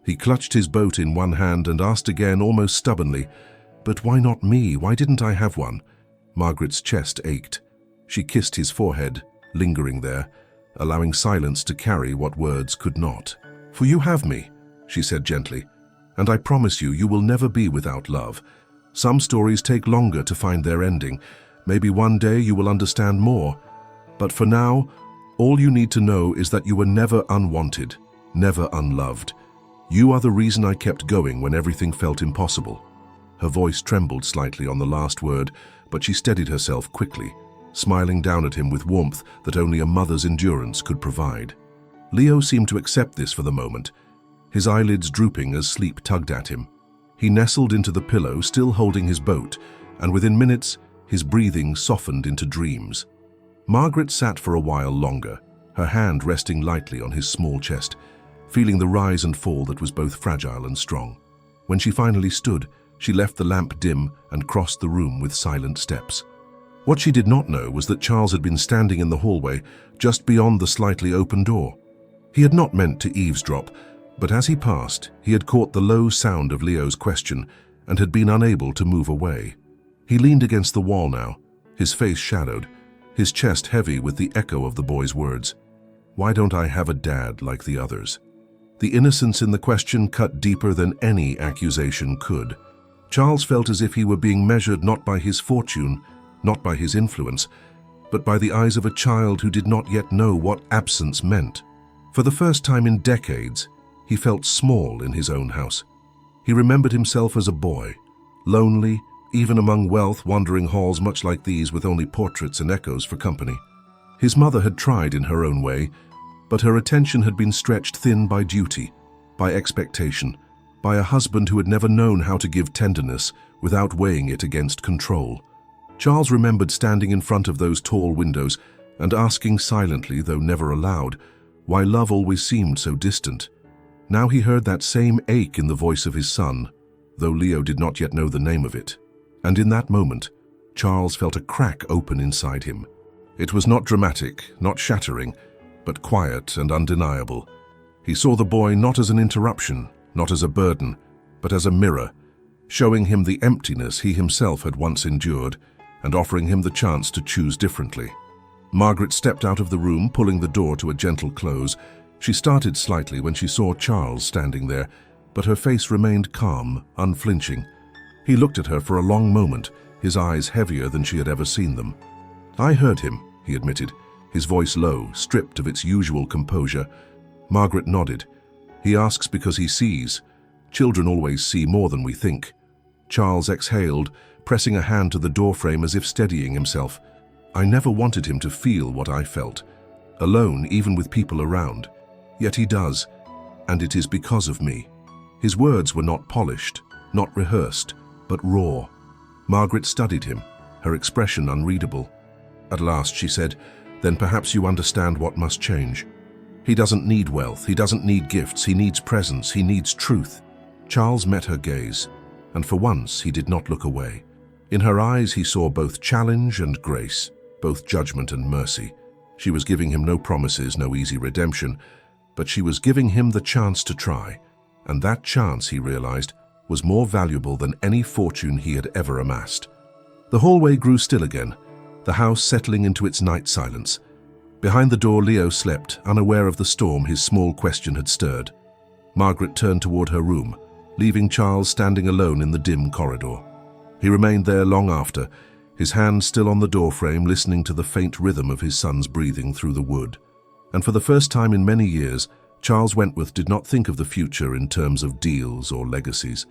He clutched his boat in one hand and asked again, almost stubbornly, "But why not me? Why didn't I have one?" Margaret's chest ached. She kissed his forehead, lingering there, allowing silence to carry what words could not. "For you have me," she said gently, "and I promise you, you will never be without love. Some stories take longer to find their ending. Maybe one day you will understand more. But for now, all you need to know is that you were never unwanted, never unloved. You are the reason I kept going when everything felt impossible." Her voice trembled slightly on the last word, but she steadied herself quickly, smiling down at him with warmth that only a mother's endurance could provide. Leo seemed to accept this for the moment, his eyelids drooping as sleep tugged at him. He nestled into the pillow, still holding his boat, and within minutes, his breathing softened into dreams. Margaret sat for a while longer, her hand resting lightly on his small chest, feeling the rise and fall that was both fragile and strong. When she finally stood, she left the lamp dim and crossed the room with silent steps. What she did not know was that Charles had been standing in the hallway just beyond the slightly open door. He had not meant to eavesdrop, but as he passed, he had caught the low sound of Leo's question and had been unable to move away. He leaned against the wall now, his face shadowed, his chest heavy with the echo of the boy's words. "Why don't I have a dad like the others?" The innocence in the question cut deeper than any accusation could. Charles felt as if he were being measured not by his fortune, not by his influence, but by the eyes of a child who did not yet know what absence meant. For the first time in decades, he felt small in his own house. He remembered himself as a boy, lonely, even among wealth-wandering halls much like these with only portraits and echoes for company. His mother had tried in her own way, but her attention had been stretched thin by duty, by expectation, by a husband who had never known how to give tenderness without weighing it against control. Charles remembered standing in front of those tall windows and asking silently, though never aloud, why love always seemed so distant. Now he heard that same ache in the voice of his son, though Leo did not yet know the name of it. And in that moment, Charles felt a crack open inside him. It was not dramatic, not shattering, but quiet and undeniable. He saw the boy not as an interruption, not as a burden, but as a mirror, showing him the emptiness he himself had once endured and offering him the chance to choose differently. Margaret stepped out of the room, pulling the door to a gentle close. She started slightly when she saw Charles standing there, but her face remained calm, unflinching. He looked at her for a long moment, his eyes heavier than she had ever seen them. "I heard him," he admitted, his voice low, stripped of its usual composure. Margaret nodded. He asks because he sees. Children always see more than we think. Charles exhaled, pressing a hand to the doorframe as if steadying himself. I never wanted him to feel what I felt, alone even with people around. Yet he does, and it is because of me. His words were not polished, not rehearsed, but raw. Margaret studied him, her expression unreadable. At last she said, "Then perhaps you understand what must change. He doesn't need wealth, he doesn't need gifts, he needs presence, he needs truth." Charles met her gaze, and for once he did not look away. In her eyes he saw both challenge and grace, both judgment and mercy. She was giving him no promises, no easy redemption, but she was giving him the chance to try, and that chance, he realized, was more valuable than any fortune he had ever amassed. The hallway grew still again, the house settling into its night silence. Behind the door, Leo slept, unaware of the storm his small question had stirred. Margaret turned toward her room, leaving Charles standing alone in the dim corridor. He remained there long after, his hand still on the doorframe, listening to the faint rhythm of his son's breathing through the wood. And for the first time in many years, Charles Wentworth did not think of the future in terms of deals or legacies.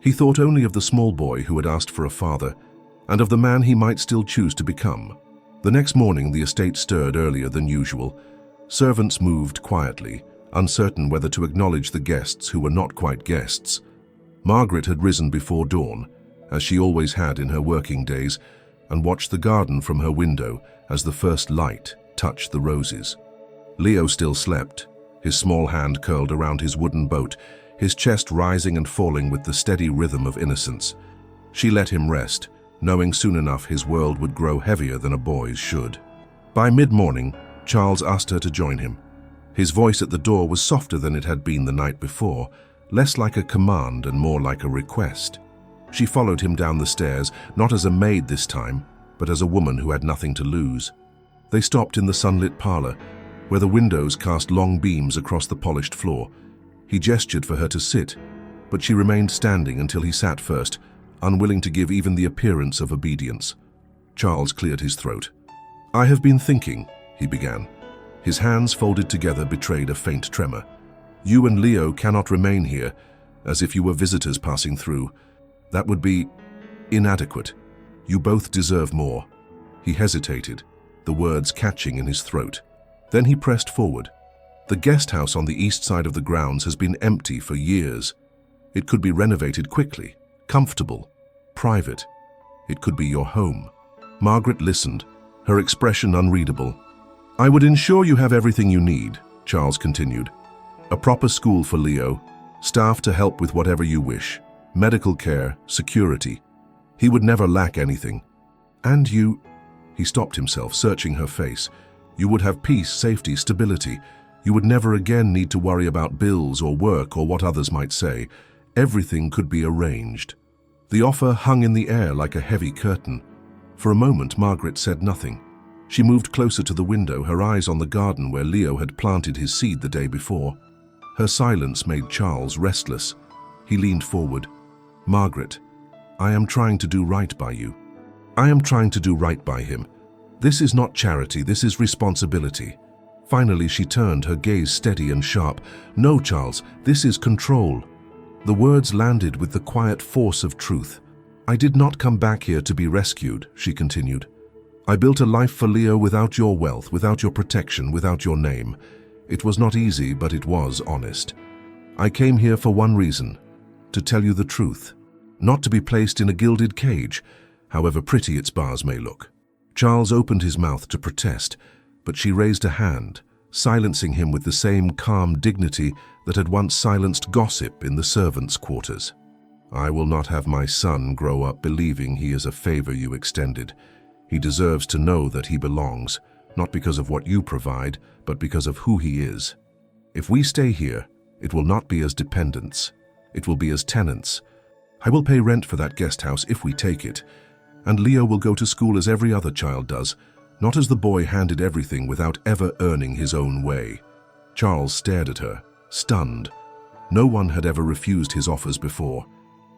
He thought only of the small boy who had asked for a father, and of the man he might still choose to become. The next morning the estate stirred earlier than usual. Servants moved quietly, uncertain whether to acknowledge the guests who were not quite guests. Margaret had risen before dawn, as she always had in her working days, and watched the garden from her window as the first light touched the roses. Leo still slept, his small hand curled around his wooden boat, his chest rising and falling with the steady rhythm of innocence. She let him rest, knowing soon enough his world would grow heavier than a boy's should. By mid-morning, Charles asked her to join him. His voice at the door was softer than it had been the night before, less like a command and more like a request. She followed him down the stairs, not as a maid this time, but as a woman who had nothing to lose. They stopped in the sunlit parlor, where the windows cast long beams across the polished floor. He gestured for her to sit, but she remained standing until he sat first, unwilling to give even the appearance of obedience. Charles cleared his throat. "I have been thinking," he began. His hands folded together betrayed a faint tremor. "You and Leo cannot remain here, as if you were visitors passing through. That would be inadequate. You both deserve more." He hesitated, the words catching in his throat. Then he pressed forward. "The guest house on the east side of the grounds has been empty for years. It could be renovated quickly, comfortable, private. It could be your home." Margaret listened, her expression unreadable. "I would ensure you have everything you need," Charles continued. "A proper school for Leo, staff to help with whatever you wish, medical care, security. He would never lack anything. And you—" He stopped himself, searching her face. "You would have peace, safety, stability. You would never again need to worry about bills or work or what others might say. Everything could be arranged." The offer hung in the air like a heavy curtain. For a moment, Margaret said nothing. She moved closer to the window, her eyes on the garden where Leo had planted his seed the day before. Her silence made Charles restless. He leaned forward. "Margaret, I am trying to do right by you. I am trying to do right by him. This is not charity, this is responsibility." Finally she turned, her gaze steady and sharp. "No, Charles, this is control." The words landed with the quiet force of truth. "I did not come back here to be rescued," she continued. "I built a life for Leo without your wealth, without your protection, without your name. It was not easy, but it was honest. I came here for one reason, to tell you the truth, not to be placed in a gilded cage, however pretty its bars may look." Charles opened his mouth to protest, but she raised a hand, silencing him with the same calm dignity that had once silenced gossip in the servants' quarters. "I will not have my son grow up believing he is a favor you extended. He deserves to know that he belongs, not because of what you provide, but because of who he is. If we stay here, it will not be as dependents. It will be as tenants. I will pay rent for that guest house if we take it, and Leo will go to school as every other child does, not as the boy handed everything without ever earning his own way." Charles stared at her, stunned. No one had ever refused his offers before.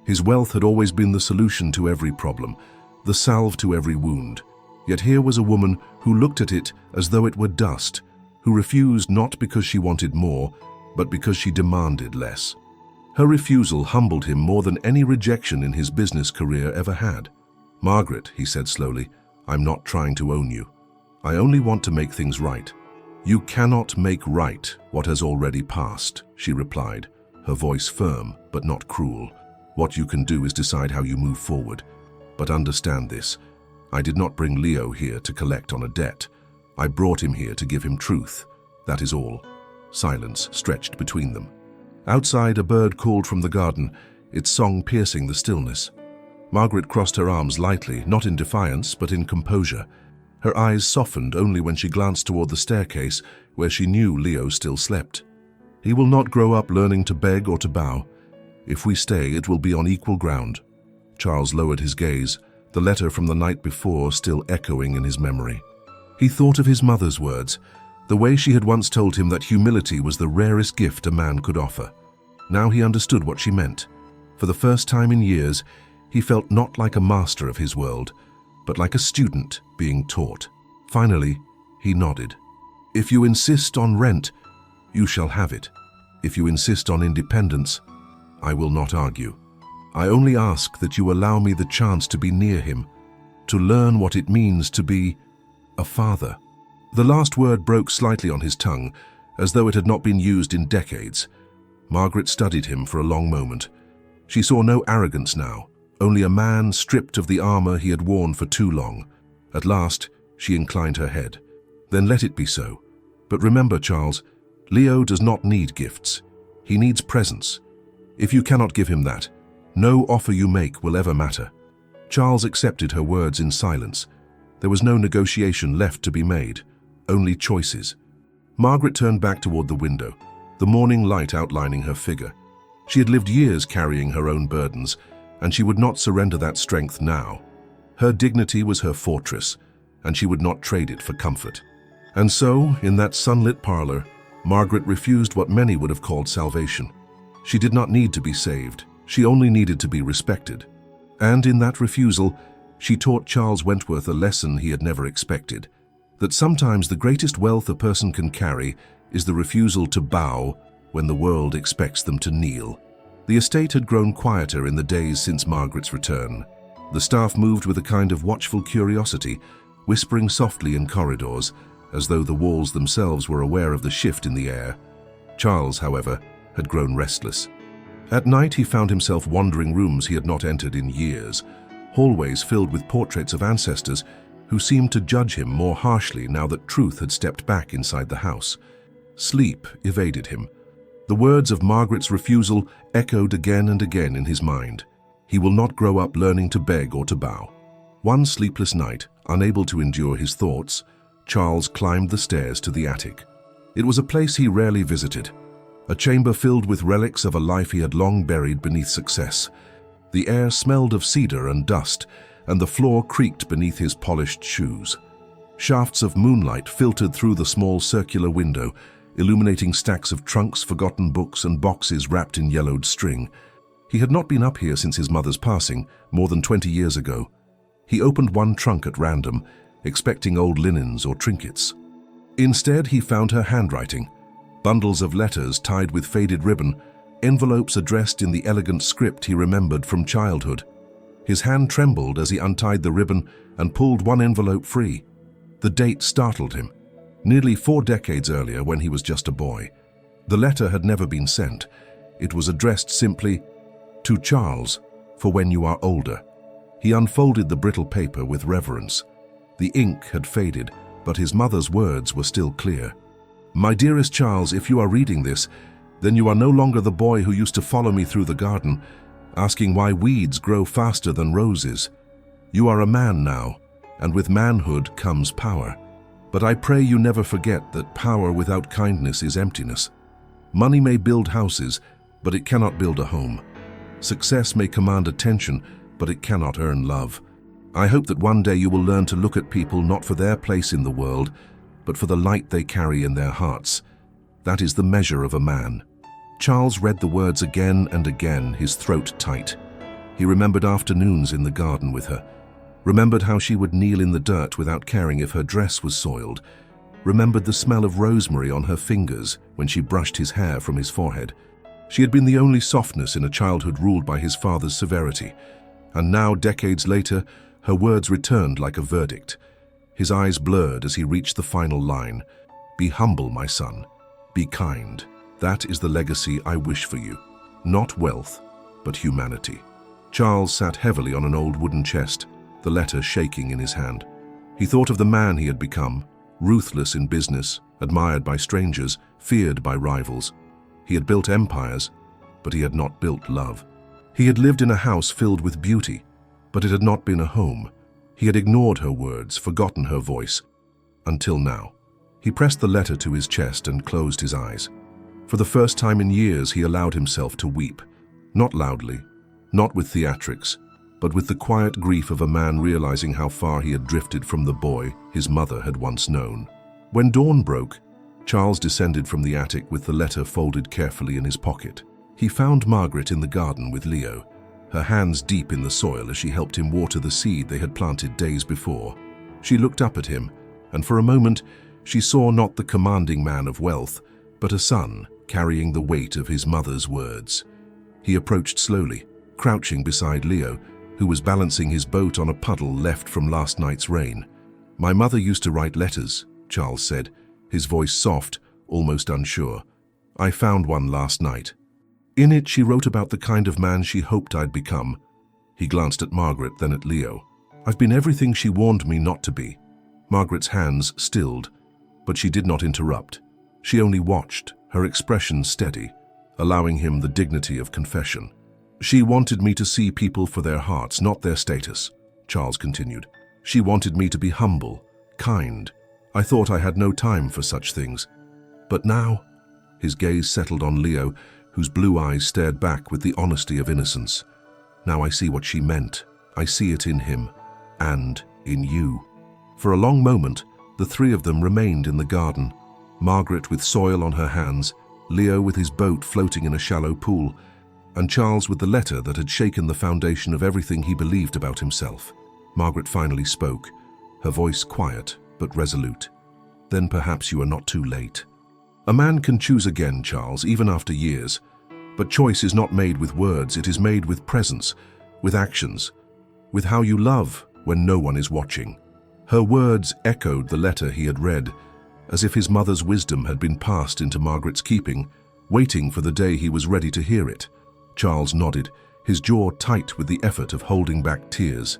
His wealth had always been the solution to every problem, the salve to every wound. Yet here was a woman who looked at it as though it were dust, who refused not because she wanted more, but because she demanded less. Her refusal humbled him more than any rejection in his business career ever had. "Margaret," he said slowly, "I'm not trying to own you. I only want to make things right." "You cannot make right what has already passed," she replied, her voice firm but not cruel. "What you can do is decide how you move forward. But understand this, I did not bring Leo here to collect on a debt. I brought him here to give him truth. That is all." Silence stretched between them. Outside, a bird called from the garden, its song piercing the stillness. Margaret crossed her arms lightly, not in defiance, but in composure. Her eyes softened only when she glanced toward the staircase, where she knew Leo still slept. "He will not grow up learning to beg or to bow. If we stay, it will be on equal ground." Charles lowered his gaze, the letter from the night before still echoing in his memory. He thought of his mother's words, the way she had once told him that humility was the rarest gift a man could offer. Now he understood what she meant. For the first time in years, he felt not like a master of his world, but like a student being taught. Finally, he nodded. "If you insist on rent, you shall have it. If you insist on independence, I will not argue. I only ask that you allow me the chance to be near him, to learn what it means to be a father." The last word broke slightly on his tongue, as though it had not been used in decades. Margaret studied him for a long moment. She saw no arrogance now, only a man stripped of the armor he had worn for too long. At last, she inclined her head. "Then let it be so. But remember, Charles, Leo does not need gifts. He needs presence. If you cannot give him that, no offer you make will ever matter." Charles accepted her words in silence. There was no negotiation left to be made, only choices. Margaret turned back toward the window, the morning light outlining her figure. She had lived years carrying her own burdens, and she would not surrender that strength now. Her dignity was her fortress, and she would not trade it for comfort. And so, in that sunlit parlor, Margaret refused what many would have called salvation. She did not need to be saved, she only needed to be respected. And in that refusal, she taught Charles Wentworth a lesson he had never expected, that sometimes the greatest wealth a person can carry is the refusal to bow when the world expects them to kneel. The estate had grown quieter in the days since Margaret's return. The staff moved with a kind of watchful curiosity, whispering softly in corridors, as though the walls themselves were aware of the shift in the air. Charles, however, had grown restless. At night he found himself wandering rooms he had not entered in years, hallways filled with portraits of ancestors who seemed to judge him more harshly now that truth had stepped back inside the house. Sleep evaded him. The words of Margaret's refusal echoed again and again in his mind. He will not grow up learning to beg or to bow. One sleepless night, unable to endure his thoughts, Charles climbed the stairs to the attic. It was a place he rarely visited, a chamber filled with relics of a life he had long buried beneath success. The air smelled of cedar and dust, and the floor creaked beneath his polished shoes. Shafts of moonlight filtered through the small circular window, illuminating stacks of trunks, forgotten books, and boxes wrapped in yellowed string. He had not been up here since his mother's passing, more than 20 years ago. He opened one trunk at random, expecting old linens or trinkets. Instead, he found her handwriting, bundles of letters tied with faded ribbon, envelopes addressed in the elegant script he remembered from childhood. His hand trembled as he untied the ribbon and pulled one envelope free. The date startled him. Nearly 4 decades earlier, when he was just a boy. The letter had never been sent. It was addressed simply, "To Charles, for when you are older." He unfolded the brittle paper with reverence. The ink had faded, but his mother's words were still clear. "My dearest Charles, if you are reading this, then you are no longer the boy who used to follow me through the garden, asking why weeds grow faster than roses. You are a man now, and with manhood comes power. But I pray you never forget that power without kindness is emptiness. Money may build houses, but it cannot build a home. Success may command attention, but it cannot earn love. I hope that one day you will learn to look at people not for their place in the world, but for the light they carry in their hearts. That is the measure of a man." Charles read the words again and again, his throat tight. He remembered afternoons in the garden with her, remembered how she would kneel in the dirt without caring if her dress was soiled, remembered the smell of rosemary on her fingers when she brushed his hair from his forehead. She had been the only softness in a childhood ruled by his father's severity, and now, decades later, her words returned like a verdict. His eyes blurred as he reached the final line. "Be humble, my son. Be kind. That is the legacy I wish for you. Not wealth, but humanity." Charles sat heavily on an old wooden chest, the letter shaking in his hand. He thought of the man he had become, ruthless in business, admired by strangers, feared by rivals. He had built empires, but he had not built love. He had lived in a house filled with beauty, but it had not been a home. He had ignored her words, forgotten her voice, until now. He pressed the letter to his chest and closed his eyes. For the first time in years, he allowed himself to weep, not loudly, not with theatrics, but with the quiet grief of a man realizing how far he had drifted from the boy his mother had once known. When dawn broke, Charles descended from the attic with the letter folded carefully in his pocket. He found Margaret in the garden with Leo, her hands deep in the soil as she helped him water the seed they had planted days before. She looked up at him, and for a moment she saw not the commanding man of wealth, but a son carrying the weight of his mother's words. He approached slowly, crouching beside Leo, who was balancing his boat on a puddle left from last night's rain. "My mother used to write letters," Charles said, his voice soft, almost unsure. "I found one last night. In it, she wrote about the kind of man she hoped I'd become." He glanced at Margaret, then at Leo. "I've been everything she warned me not to be." Margaret's hands stilled, but she did not interrupt. She only watched, her expression steady, allowing him the dignity of confession. "She wanted me to see people for their hearts, not their status," Charles continued. "She wanted me to be humble, kind. I thought I had no time for such things. But now," his gaze settled on Leo, whose blue eyes stared back with the honesty of innocence. "Now I see what she meant. I see it in him, and in you." For a long moment, the three of them remained in the garden, Margaret with soil on her hands, Leo with his boat floating in a shallow pool, and Charles with the letter that had shaken the foundation of everything he believed about himself. Margaret finally spoke, her voice quiet but resolute. "Then perhaps you are not too late. A man can choose again, Charles, even after years. But choice is not made with words, it is made with presence, with actions, with how you love when no one is watching." Her words echoed the letter he had read, as if his mother's wisdom had been passed into Margaret's keeping, waiting for the day he was ready to hear it. Charles nodded, his jaw tight with the effort of holding back tears.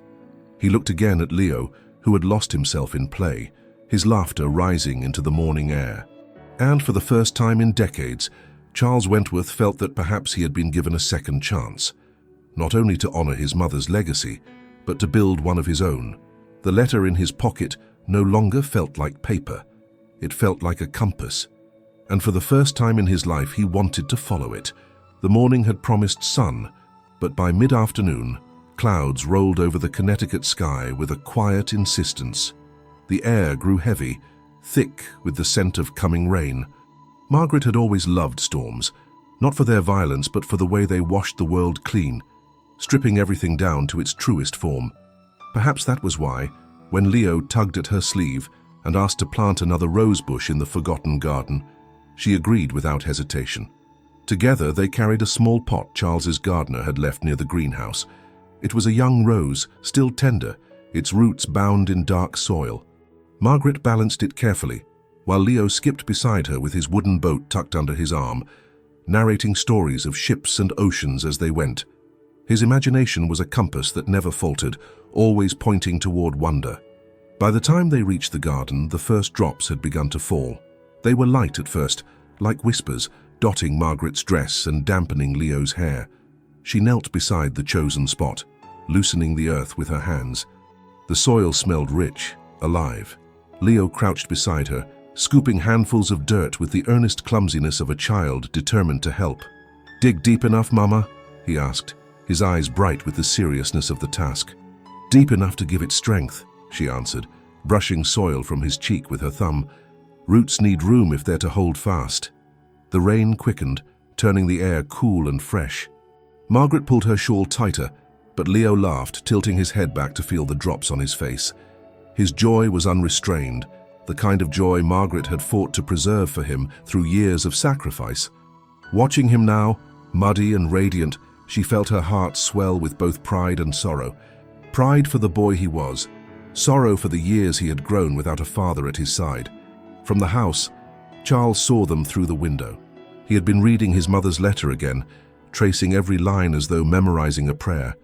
He looked again at Leo, who had lost himself in play, his laughter rising into the morning air. And for the first time in decades, Charles Wentworth felt that perhaps he had been given a second chance, not only to honor his mother's legacy, but to build one of his own. The letter in his pocket no longer felt like paper. It felt like a compass. And for the first time in his life, he wanted to follow it. The morning had promised sun, but by mid-afternoon, clouds rolled over the Connecticut sky with a quiet insistence. The air grew heavy, thick with the scent of coming rain. Margaret had always loved storms, not for their violence but for the way they washed the world clean, stripping everything down to its truest form. Perhaps that was why, when Leo tugged at her sleeve and asked to plant another rose bush in the forgotten garden, she agreed without hesitation. Together they carried a small pot Charles's gardener had left near the greenhouse. It was a young rose, still tender, its roots bound in dark soil. Margaret balanced it carefully, while Leo skipped beside her with his wooden boat tucked under his arm, narrating stories of ships and oceans as they went. His imagination was a compass that never faltered, always pointing toward wonder. By the time they reached the garden, the first drops had begun to fall. They were light at first, like whispers, dotting Margaret's dress and dampening Leo's hair. She knelt beside the chosen spot, loosening the earth with her hands. The soil smelled rich, alive. Leo crouched beside her, scooping handfuls of dirt with the earnest clumsiness of a child determined to help. "Dig deep enough, Mama?" he asked, his eyes bright with the seriousness of the task. "Deep enough to give it strength," she answered, brushing soil from his cheek with her thumb. "Roots need room if they're to hold fast." The rain quickened, turning the air cool and fresh. Margaret pulled her shawl tighter, But Leo laughed, tilting his head back to feel the drops on his face. His joy was unrestrained, the kind of joy Margaret had fought to preserve for him through years of sacrifice. Watching him now, muddy and radiant, she felt her heart swell with both pride and sorrow. Pride for the boy he was, sorrow for the years he had grown without a father at his side. From the house, Charles saw them through the window. He had been reading his mother's letter again, tracing every line as though memorizing a prayer.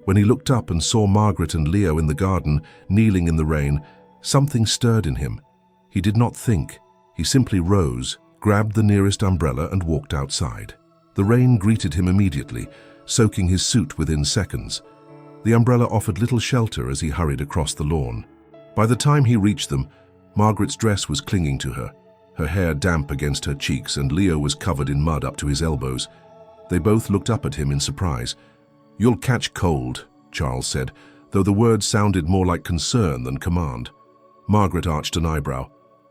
When he looked up and saw Margaret and Leo in the garden, kneeling in the rain, something stirred in him. He did not think. He simply rose, grabbed the nearest umbrella and walked outside. The rain greeted him immediately, soaking his suit within seconds. The umbrella offered little shelter as he hurried across the lawn. By the time he reached them, Margaret's dress was clinging to her hair damp against her cheeks, and Leo was covered in mud up to his elbows. They both looked up at him in surprise. "You'll catch cold," Charles said, though the words sounded more like concern than command. Margaret arched an eyebrow.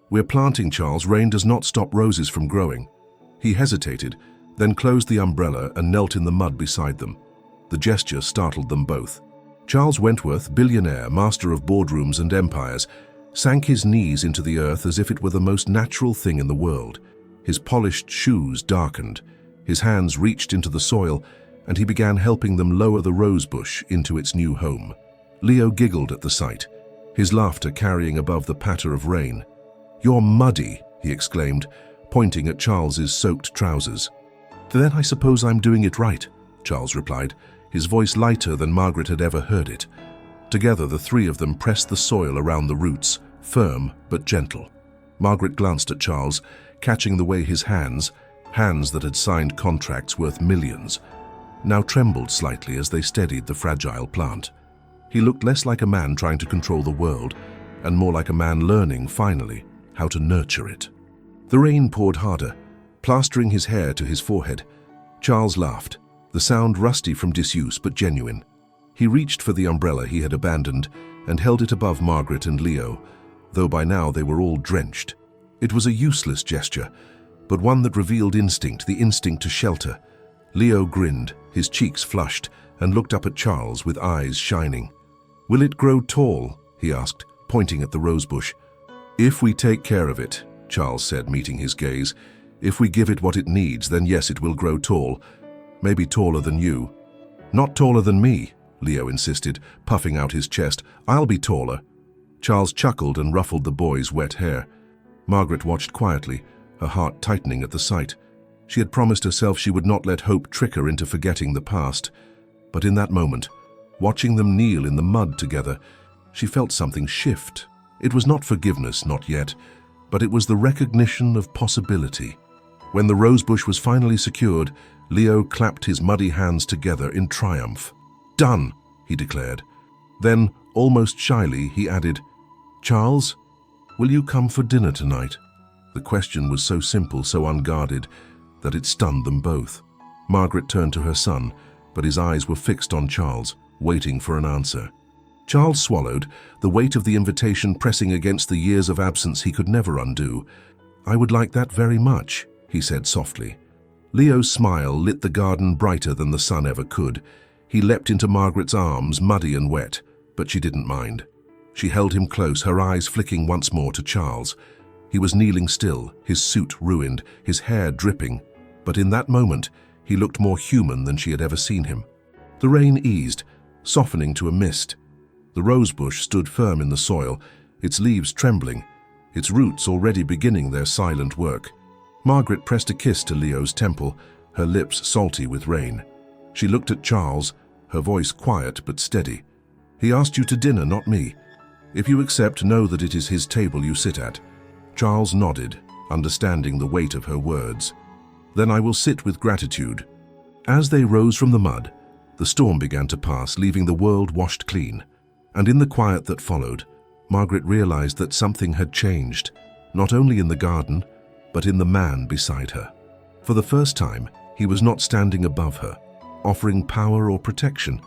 "We're planting, Charles. Rain does not stop roses from growing." He hesitated, then closed the umbrella and knelt in the mud beside them. The gesture startled them both. Charles Wentworth, billionaire, master of boardrooms and empires, sank his knees into the earth as if it were the most natural thing in the world. His polished shoes darkened. His hands reached into the soil, and he began helping them lower the rosebush into its new home. Leo giggled at the sight, his laughter carrying above the patter of rain. "You're muddy," he exclaimed, pointing at Charles's soaked trousers. "Then I suppose I'm doing it right," Charles replied, his voice lighter than Margaret had ever heard it. Together, the three of them pressed the soil around the roots, firm but gentle. Margaret glanced at Charles, catching the way his hands that had signed contracts worth millions, now trembled slightly as they steadied the fragile plant. He looked less like a man trying to control the world, and more like a man learning, finally, how to nurture it. The rain poured harder, plastering his hair to his forehead. Charles laughed, the sound rusty from disuse but genuine. He reached for the umbrella he had abandoned and held it above Margaret and Leo, though by now they were all drenched. It was a useless gesture, but one that revealed instinct, the instinct to shelter. Leo grinned, his cheeks flushed, and looked up at Charles with eyes shining. "Will it grow tall?" he asked, pointing at the rosebush. "If we take care of it," Charles said, meeting his gaze. "If we give it what it needs, then yes, it will grow tall. Maybe taller than you." "Not taller than me," Leo insisted, puffing out his chest. "I'll be taller." Charles chuckled and ruffled the boy's wet hair. Margaret watched quietly, her heart tightening at the sight. She had promised herself she would not let hope trick her into forgetting the past. But in that moment, watching them kneel in the mud together, she felt something shift. It was not forgiveness, not yet, but it was the recognition of possibility. When the rosebush was finally secured, Leo clapped his muddy hands together in triumph. "Done," he declared. Then, almost shyly, he added, "Charles, will you come for dinner tonight?" The question was so simple, so unguarded, that it stunned them both. Margaret turned to her son, but his eyes were fixed on Charles, waiting for an answer. Charles swallowed, the weight of the invitation pressing against the years of absence he could never undo. "I would like that very much," he said softly. Leo's smile lit the garden brighter than the sun ever could. He leapt into Margaret's arms, muddy and wet, but she didn't mind. She held him close, her eyes flicking once more to Charles. He was kneeling still, his suit ruined, his hair dripping, but in that moment he looked more human than she had ever seen him. The rain eased, softening to a mist. The rosebush stood firm in the soil, its leaves trembling, its roots already beginning their silent work. Margaret pressed a kiss to Leo's temple, her lips salty with rain. She looked at Charles, her voice quiet but steady. "He asked you to dinner, not me. If you accept, know that it is his table you sit at." Charles nodded, understanding the weight of her words. "Then I will sit with gratitude." As they rose from the mud, the storm began to pass, leaving the world washed clean. And in the quiet that followed, Margaret realized that something had changed, not only in the garden, but in the man beside her. For the first time, he was not standing above her, offering power or protection.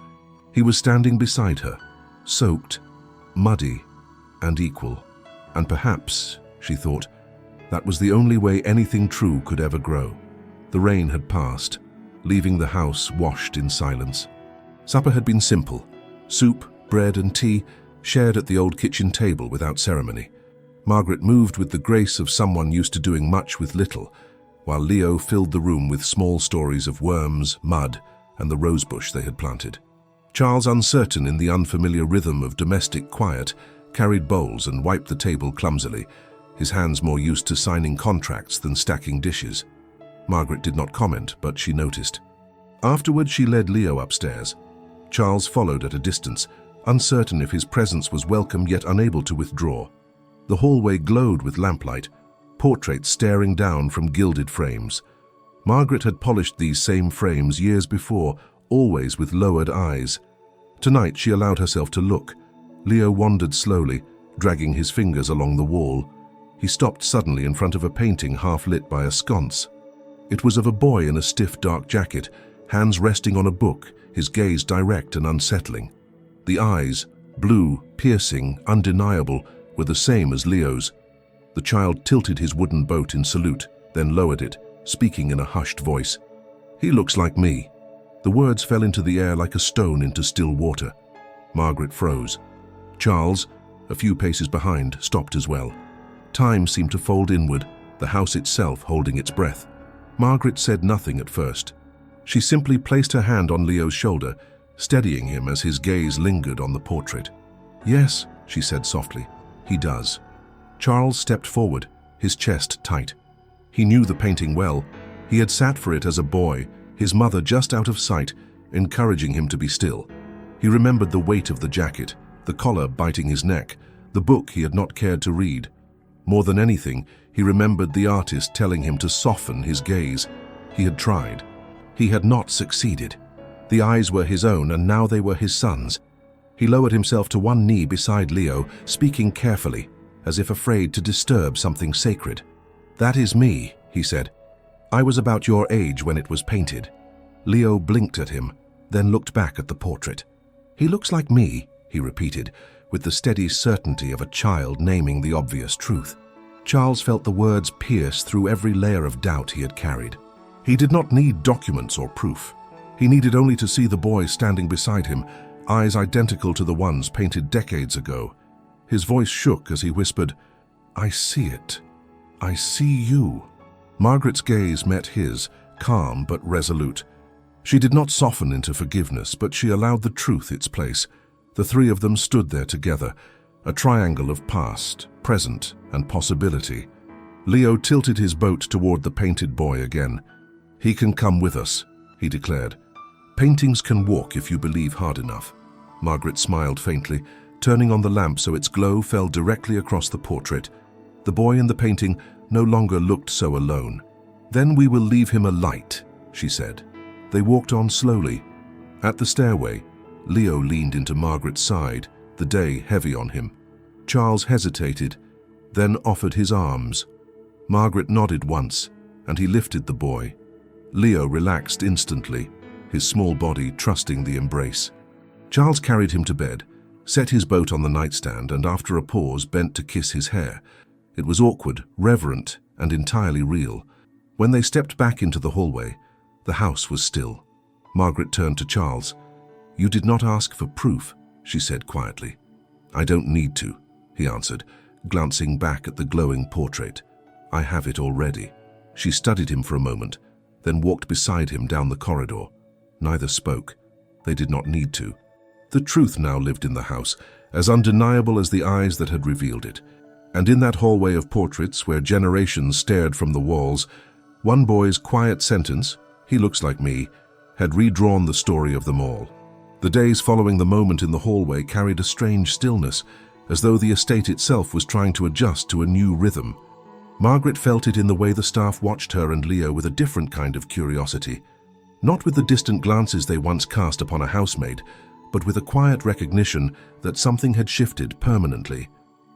He was standing beside her, soaked, muddy, and equal. And perhaps, she thought, that was the only way anything true could ever grow. The rain had passed, leaving the house washed in silence. Supper had been simple: soup, bread and tea, shared at the old kitchen table without ceremony. Margaret moved with the grace of someone used to doing much with little, while Leo filled the room with small stories of worms, mud, and the rosebush they had planted. Charles, uncertain in the unfamiliar rhythm of domestic quiet, carried bowls and wiped the table clumsily, his hands more used to signing contracts than stacking dishes. Margaret did not comment, but she noticed. Afterward, she led Leo upstairs. Charles followed at a distance, uncertain if his presence was welcome yet unable to withdraw. The hallway glowed with lamplight, portraits staring down from gilded frames. Margaret had polished these same frames years before, always with lowered eyes. Tonight she allowed herself to look. Leo wandered slowly, dragging his fingers along the wall. He stopped suddenly in front of a painting half lit by a sconce. It was of a boy in a stiff dark jacket, hands resting on a book, his gaze direct and unsettling. The eyes, blue, piercing, undeniable, were the same as Leo's. The child tilted his wooden boat in salute, then lowered it, speaking in a hushed voice. "He looks like me." The words fell into the air like a stone into still water. Margaret froze. Charles, a few paces behind, stopped as well. Time seemed to fold inward, the house itself holding its breath. Margaret said nothing at first. She simply placed her hand on Leo's shoulder, steadying him as his gaze lingered on the portrait. "Yes," she said softly, "he does." Charles stepped forward, his chest tight. He knew the painting well. He had sat for it as a boy, his mother just out of sight, encouraging him to be still. He remembered the weight of the jacket, the collar biting his neck, the book he had not cared to read. More than anything, he remembered the artist telling him to soften his gaze. He had tried. He had not succeeded. The eyes were his own, and now they were his son's. He lowered himself to one knee beside Leo, speaking carefully, as if afraid to disturb something sacred. "That is me," he said. "I was about your age when it was painted." Leo blinked at him, then looked back at the portrait. "He looks like me," he repeated, with the steady certainty of a child naming the obvious truth. Charles felt the words pierce through every layer of doubt he had carried. He did not need documents or proof. He needed only to see the boy standing beside him, eyes identical to the ones painted decades ago. His voice shook as he whispered, "I see it. I see you." Margaret's gaze met his, calm but resolute. She did not soften into forgiveness, but she allowed the truth its place. The three of them stood there together, a triangle of past, present, and possibility. Leo tilted his boat toward the painted boy again. "He can come with us," he declared. "Paintings can walk if you believe hard enough." Margaret smiled faintly, turning on the lamp so its glow fell directly across the portrait. The boy in the painting no longer looked so alone. "Then we will leave him a light," she said. They walked on slowly. At the stairway, Leo leaned into Margaret's side, the day heavy on him. Charles hesitated, then offered his arms. Margaret nodded once, and he lifted the boy. Leo relaxed instantly, his small body trusting the embrace. Charles carried him to bed, set his boat on the nightstand, and after a pause bent to kiss his hair. It was awkward, reverent, and entirely real. When they stepped back into the hallway, the house was still. Margaret turned to Charles. "You did not ask for proof," she said quietly. "I don't need to," he answered, glancing back at the glowing portrait. "I have it already." She studied him for a moment, then walked beside him down the corridor. Neither spoke. They did not need to. The truth now lived in the house, as undeniable as the eyes that had revealed it. And in that hallway of portraits where generations stared from the walls, one boy's quiet sentence, "He looks like me," had redrawn the story of them all. The days following the moment in the hallway carried a strange stillness, as though the estate itself was trying to adjust to a new rhythm. Margaret felt it in the way the staff watched her and Leo with a different kind of curiosity. Not with the distant glances they once cast upon a housemaid, but with a quiet recognition that something had shifted permanently.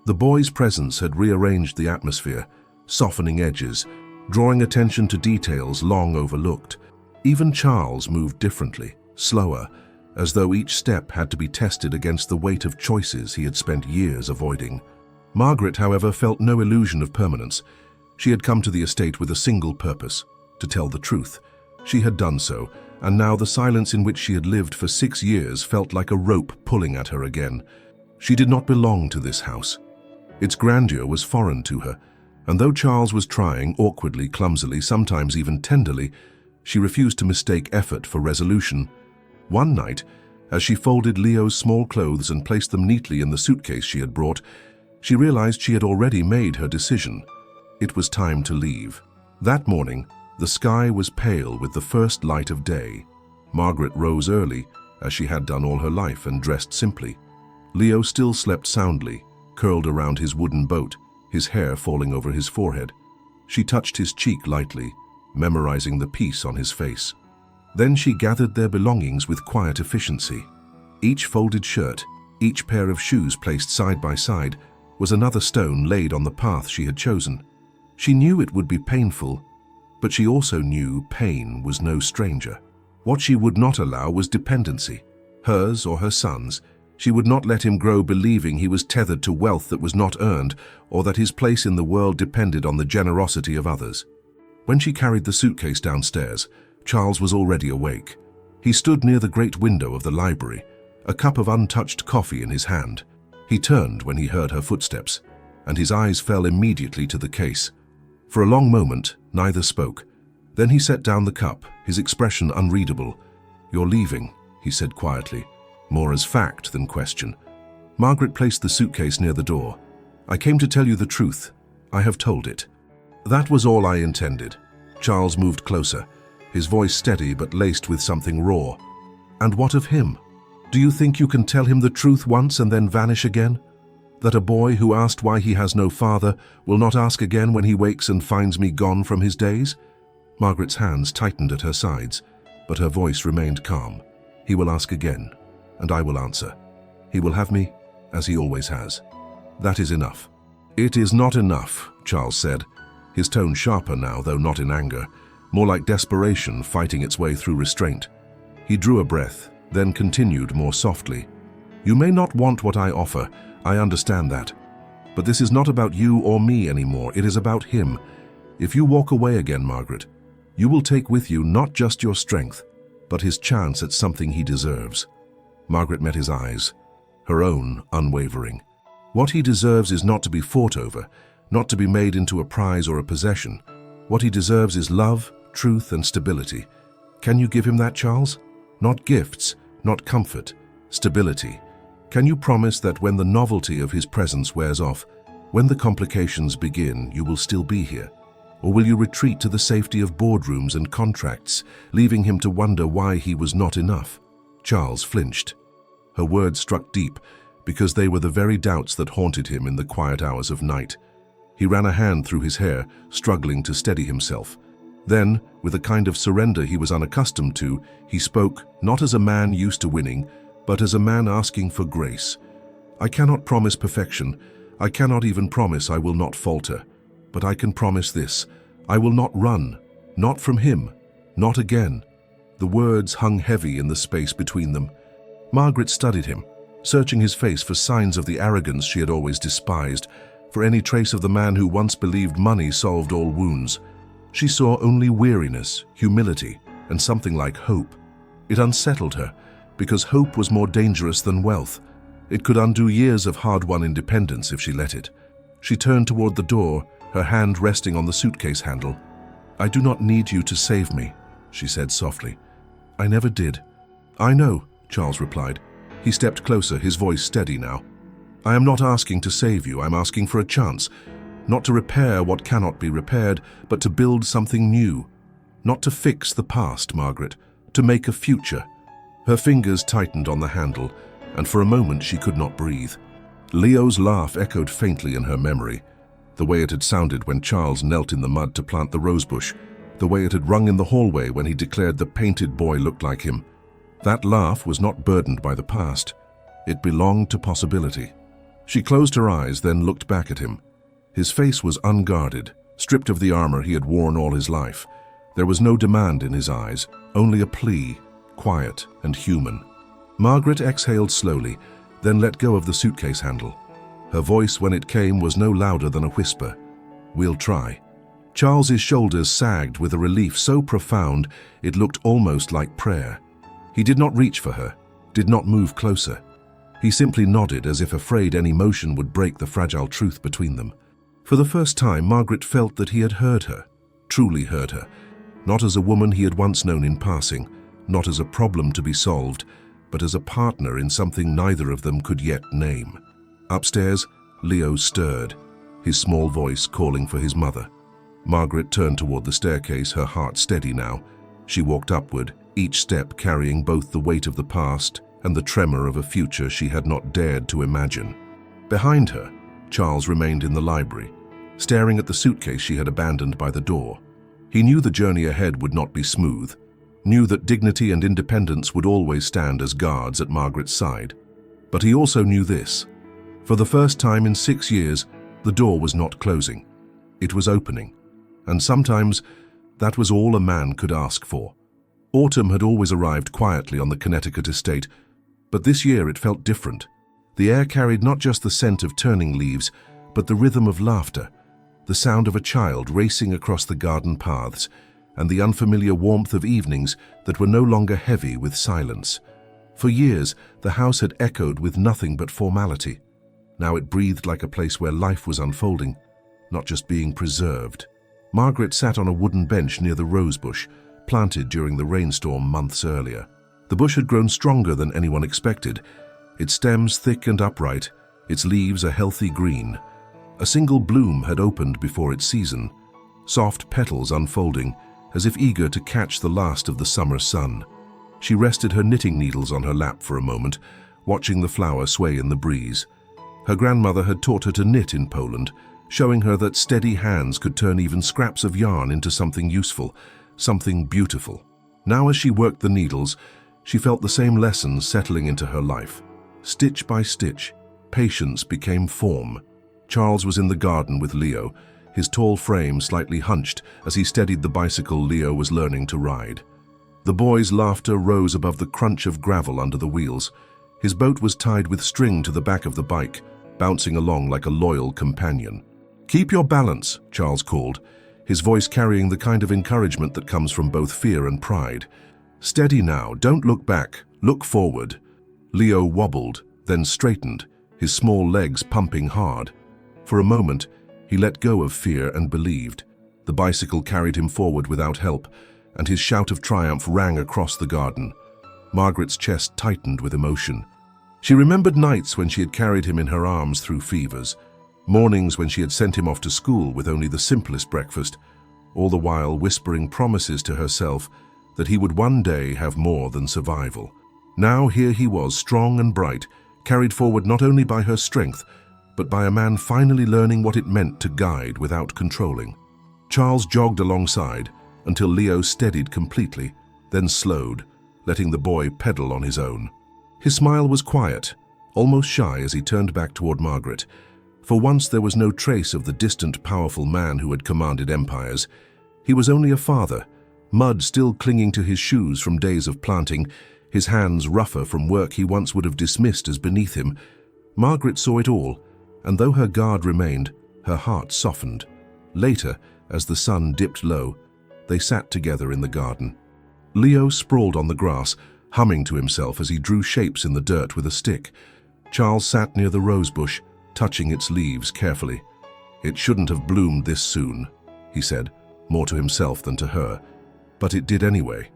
The boy's presence had rearranged the atmosphere, softening edges, drawing attention to details long overlooked. Even Charles moved differently, slower, as though each step had to be tested against the weight of choices he had spent years avoiding. Margaret, however, felt no illusion of permanence. She had come to the estate with a single purpose: to tell the truth. She had done so, and now the silence in which she had lived for 6 years felt like a rope pulling at her again. She did not belong to this house. Its grandeur was foreign to her, and though Charles was trying, awkwardly, clumsily, sometimes even tenderly, she refused to mistake effort for resolution. One night, as she folded Leo's small clothes and placed them neatly in the suitcase she had brought, she realized she had already made her decision. It was time to leave. That morning, the sky was pale with the first light of day. Margaret rose early, as she had done all her life, and dressed simply. Leo still slept soundly, curled around his wooden boat, his hair falling over his forehead. She touched his cheek lightly, memorizing the peace on his face. Then she gathered their belongings with quiet efficiency. Each folded shirt, each pair of shoes placed side by side, was another stone laid on the path she had chosen. She knew it would be painful, but she also knew pain was no stranger. What she would not allow was dependency, hers or her son's. She would not let him grow believing he was tethered to wealth that was not earned, or that his place in the world depended on the generosity of others. When she carried the suitcase downstairs, Charles was already awake. He stood near the great window of the library, a cup of untouched coffee in his hand. He turned when he heard her footsteps, and his eyes fell immediately to the case. For a long moment, neither spoke. Then he set down the cup, his expression unreadable. "You're leaving," he said quietly, more as fact than question. Margaret placed the suitcase near the door. "I came to tell you the truth. I have told it." "That was all I intended." Charles moved closer, his voice steady but laced with something raw. "And what of him? Do you think you can tell him the truth once and then vanish again? That a boy who asked why he has no father will not ask again when he wakes and finds me gone from his days?" Margaret's hands tightened at her sides, but her voice remained calm. "He will ask again, and I will answer. He will have me, as he always has. That is enough." "It is not enough," Charles said, his tone sharper now, though not in anger, more like desperation fighting its way through restraint. He drew a breath, then continued more softly. "You may not want what I offer, I understand that. But this is not about you or me anymore, it is about him. If you walk away again, Margaret, you will take with you not just your strength, but his chance at something he deserves." Margaret met his eyes, her own unwavering. "What he deserves is not to be fought over, not to be made into a prize or a possession. What he deserves is love, truth, and stability. Can you give him that, Charles? Not gifts, not comfort, stability. Can you promise that when the novelty of his presence wears off, when the complications begin, you will still be here? Or will you retreat to the safety of boardrooms and contracts, leaving him to wonder why he was not enough?" Charles flinched. Her words struck deep, because they were the very doubts that haunted him in the quiet hours of night. He ran a hand through his hair, struggling to steady himself. Then, with a kind of surrender he was unaccustomed to, he spoke, not as a man used to winning, but as a man asking for grace. "I cannot promise perfection. I cannot even promise I will not falter. But I can promise this. I will not run. Not from him. Not again." The words hung heavy in the space between them. Margaret studied him, searching his face for signs of the arrogance she had always despised, for any trace of the man who once believed money solved all wounds. She saw only weariness, humility, and something like hope. It unsettled her, because hope was more dangerous than wealth. It could undo years of hard-won independence if she let it. She turned toward the door, her hand resting on the suitcase handle. "I do not need you to save me," she said softly. "I never did." "I know," Charles replied. He stepped closer, his voice steady now. "I am not asking to save you, I'm asking for a chance. Not to repair what cannot be repaired, but to build something new. Not to fix the past, Margaret, to make a future." Her fingers tightened on the handle, and for a moment she could not breathe. Leo's laugh echoed faintly in her memory, the way it had sounded when Charles knelt in the mud to plant the rosebush, the way it had rung in the hallway when he declared the painted boy looked like him. That laugh was not burdened by the past. It belonged to possibility. She closed her eyes, then looked back at him. His face was unguarded, stripped of the armor he had worn all his life. There was no demand in his eyes, only a plea, quiet and human. Margaret exhaled slowly, then let go of the suitcase handle. Her voice, when it came, was no louder than a whisper. "We'll try." Charles's shoulders sagged with a relief so profound it looked almost like prayer. He did not reach for her, did not move closer. He simply nodded as if afraid any motion would break the fragile truth between them. For the first time, Margaret felt that he had heard her, truly heard her, not as a woman he had once known in passing, not as a problem to be solved, but as a partner in something neither of them could yet name. Upstairs, Leo stirred, his small voice calling for his mother. Margaret turned toward the staircase, her heart steady now. She walked upward, each step carrying both the weight of the past and the tremor of a future she had not dared to imagine. Behind her, Charles remained in the library, staring at the suitcase she had abandoned by the door. He knew the journey ahead would not be smooth, knew that dignity and independence would always stand as guards at Margaret's side. But he also knew this. For the first time in 6 years, the door was not closing. It was opening. And sometimes, that was all a man could ask for. Autumn had always arrived quietly on the Connecticut estate, but this year it felt different. The air carried not just the scent of turning leaves, but the rhythm of laughter, the sound of a child racing across the garden paths, and the unfamiliar warmth of evenings that were no longer heavy with silence. For years, the house had echoed with nothing but formality. Now it breathed like a place where life was unfolding, not just being preserved. Margaret sat on a wooden bench near the rose bush, planted during the rainstorm months earlier. The bush had grown stronger than anyone expected, its stems thick and upright, its leaves a healthy green. A single bloom had opened before its season, soft petals unfolding, as if eager to catch the last of the summer sun. She rested her knitting needles on her lap for a moment, watching the flower sway in the breeze. Her grandmother had taught her to knit in Poland, showing her that steady hands could turn even scraps of yarn into something useful, something beautiful. Now as she worked the needles, she felt the same lessons settling into her life. Stitch by stitch, patience became form. Charles was in the garden with Leo, his tall frame slightly hunched as he steadied the bicycle Leo was learning to ride. The boy's laughter rose above the crunch of gravel under the wheels. His boat was tied with string to the back of the bike, bouncing along like a loyal companion. "Keep your balance," Charles called, his voice carrying the kind of encouragement that comes from both fear and pride. "Steady now, don't look back, look forward." Leo wobbled, then straightened, his small legs pumping hard. For a moment, he let go of fear and believed. The bicycle carried him forward without help, and his shout of triumph rang across the garden. Margaret's chest tightened with emotion. She remembered nights when she had carried him in her arms through fevers, mornings when she had sent him off to school with only the simplest breakfast, all the while whispering promises to herself that he would one day have more than survival. Now here he was, strong and bright, carried forward not only by her strength, but by a man finally learning what it meant to guide without controlling. Charles jogged alongside until Leo steadied completely, then slowed, letting the boy pedal on his own. His smile was quiet, almost shy as he turned back toward Margaret. For once there was no trace of the distant, powerful man who had commanded empires. He was only a father, mud still clinging to his shoes from days of planting, his hands rougher from work he once would have dismissed as beneath him. Margaret saw it all, and though her guard remained, her heart softened. Later, as the sun dipped low, they sat together in the garden. Leo sprawled on the grass, humming to himself as he drew shapes in the dirt with a stick. Charles sat near the rose bush, touching its leaves carefully. "It shouldn't have bloomed this soon," he said, more to himself than to her. But it did anyway,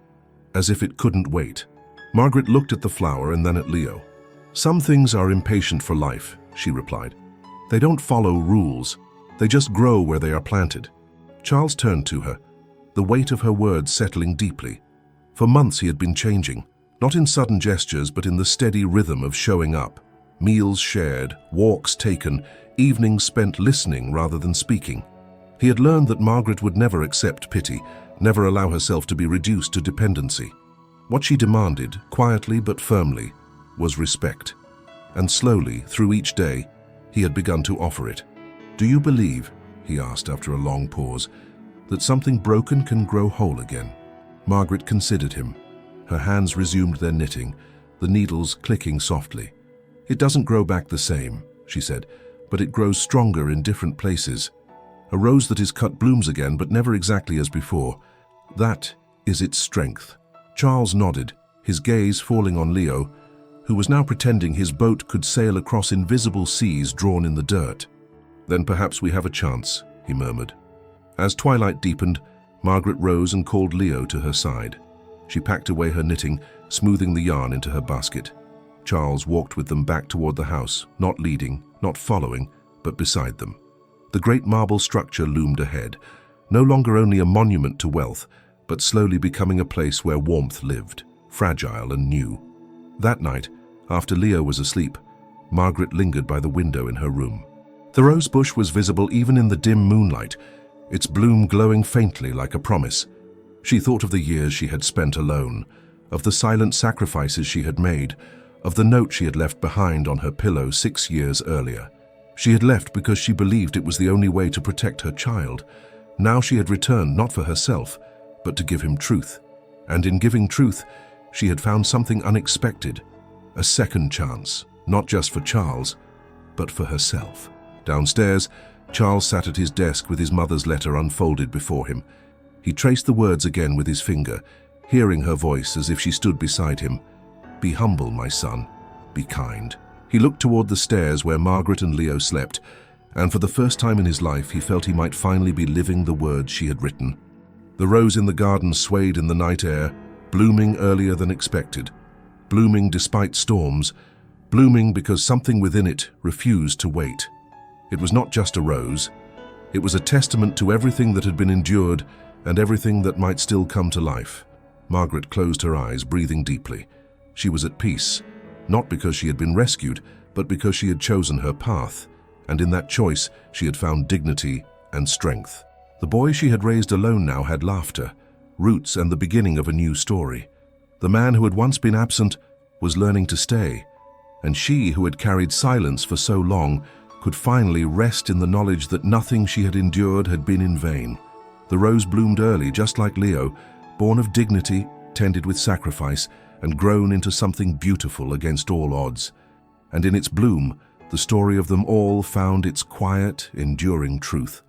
as if it couldn't wait. Margaret looked at the flower and then at Leo. "Some things are impatient for life," she replied. "They don't follow rules. They just grow where they are planted." Charles turned to her, the weight of her words settling deeply. For months he had been changing, not in sudden gestures but in the steady rhythm of showing up. Meals shared, walks taken, evenings spent listening rather than speaking. He had learned that Margaret would never accept pity, never allow herself to be reduced to dependency. What she demanded, quietly but firmly, was respect. And slowly, through each day, he had begun to offer it. "Do you believe," he asked after a long pause, "that something broken can grow whole again?" Margaret considered him. Her hands resumed their knitting, the needles clicking softly. "It doesn't grow back the same," she said, "but it grows stronger in different places." A rose that is cut blooms again, but never exactly as before. That is its strength. Charles nodded, his gaze falling on Leo, who was now pretending his boat could sail across invisible seas drawn in the dirt. "Then perhaps we have a chance," he murmured. As twilight deepened, Margaret rose and called Leo to her side. She packed away her knitting, smoothing the yarn into her basket. Charles walked with them back toward the house, not leading, not following, but beside them. The great marble structure loomed ahead, no longer only a monument to wealth, but slowly becoming a place where warmth lived, fragile and new. That night, after Leo was asleep, Margaret lingered by the window in her room. The rose bush was visible even in the dim moonlight, its bloom glowing faintly like a promise. She thought of the years she had spent alone, of the silent sacrifices she had made, of the note she had left behind on her pillow 6 years earlier. She had left because she believed it was the only way to protect her child. Now she had returned not for herself, but to give him truth. And in giving truth, she had found something unexpected, a second chance, not just for Charles, but for herself. Downstairs, Charles sat at his desk with his mother's letter unfolded before him. He traced the words again with his finger, hearing her voice as if she stood beside him. "Be humble, my son. Be kind." He looked toward the stairs where Margaret and Leo slept, and for the first time in his life he felt he might finally be living the words she had written. The rose in the garden swayed in the night air, blooming earlier than expected, blooming despite storms, blooming because something within it refused to wait. It was not just a rose. It was a testament to everything that had been endured and everything that might still come to life. Margaret closed her eyes, breathing deeply. She was at peace, not because she had been rescued, but because she had chosen her path, and in that choice she had found dignity and strength. The boy she had raised alone now had laughter, roots, and the beginning of a new story. The man who had once been absent was learning to stay, and she who had carried silence for so long could finally rest in the knowledge that nothing she had endured had been in vain. The rose bloomed early, just like Leo, born of dignity, tended with sacrifice, and grown into something beautiful against all odds. And in its bloom, the story of them all found its quiet, enduring truth.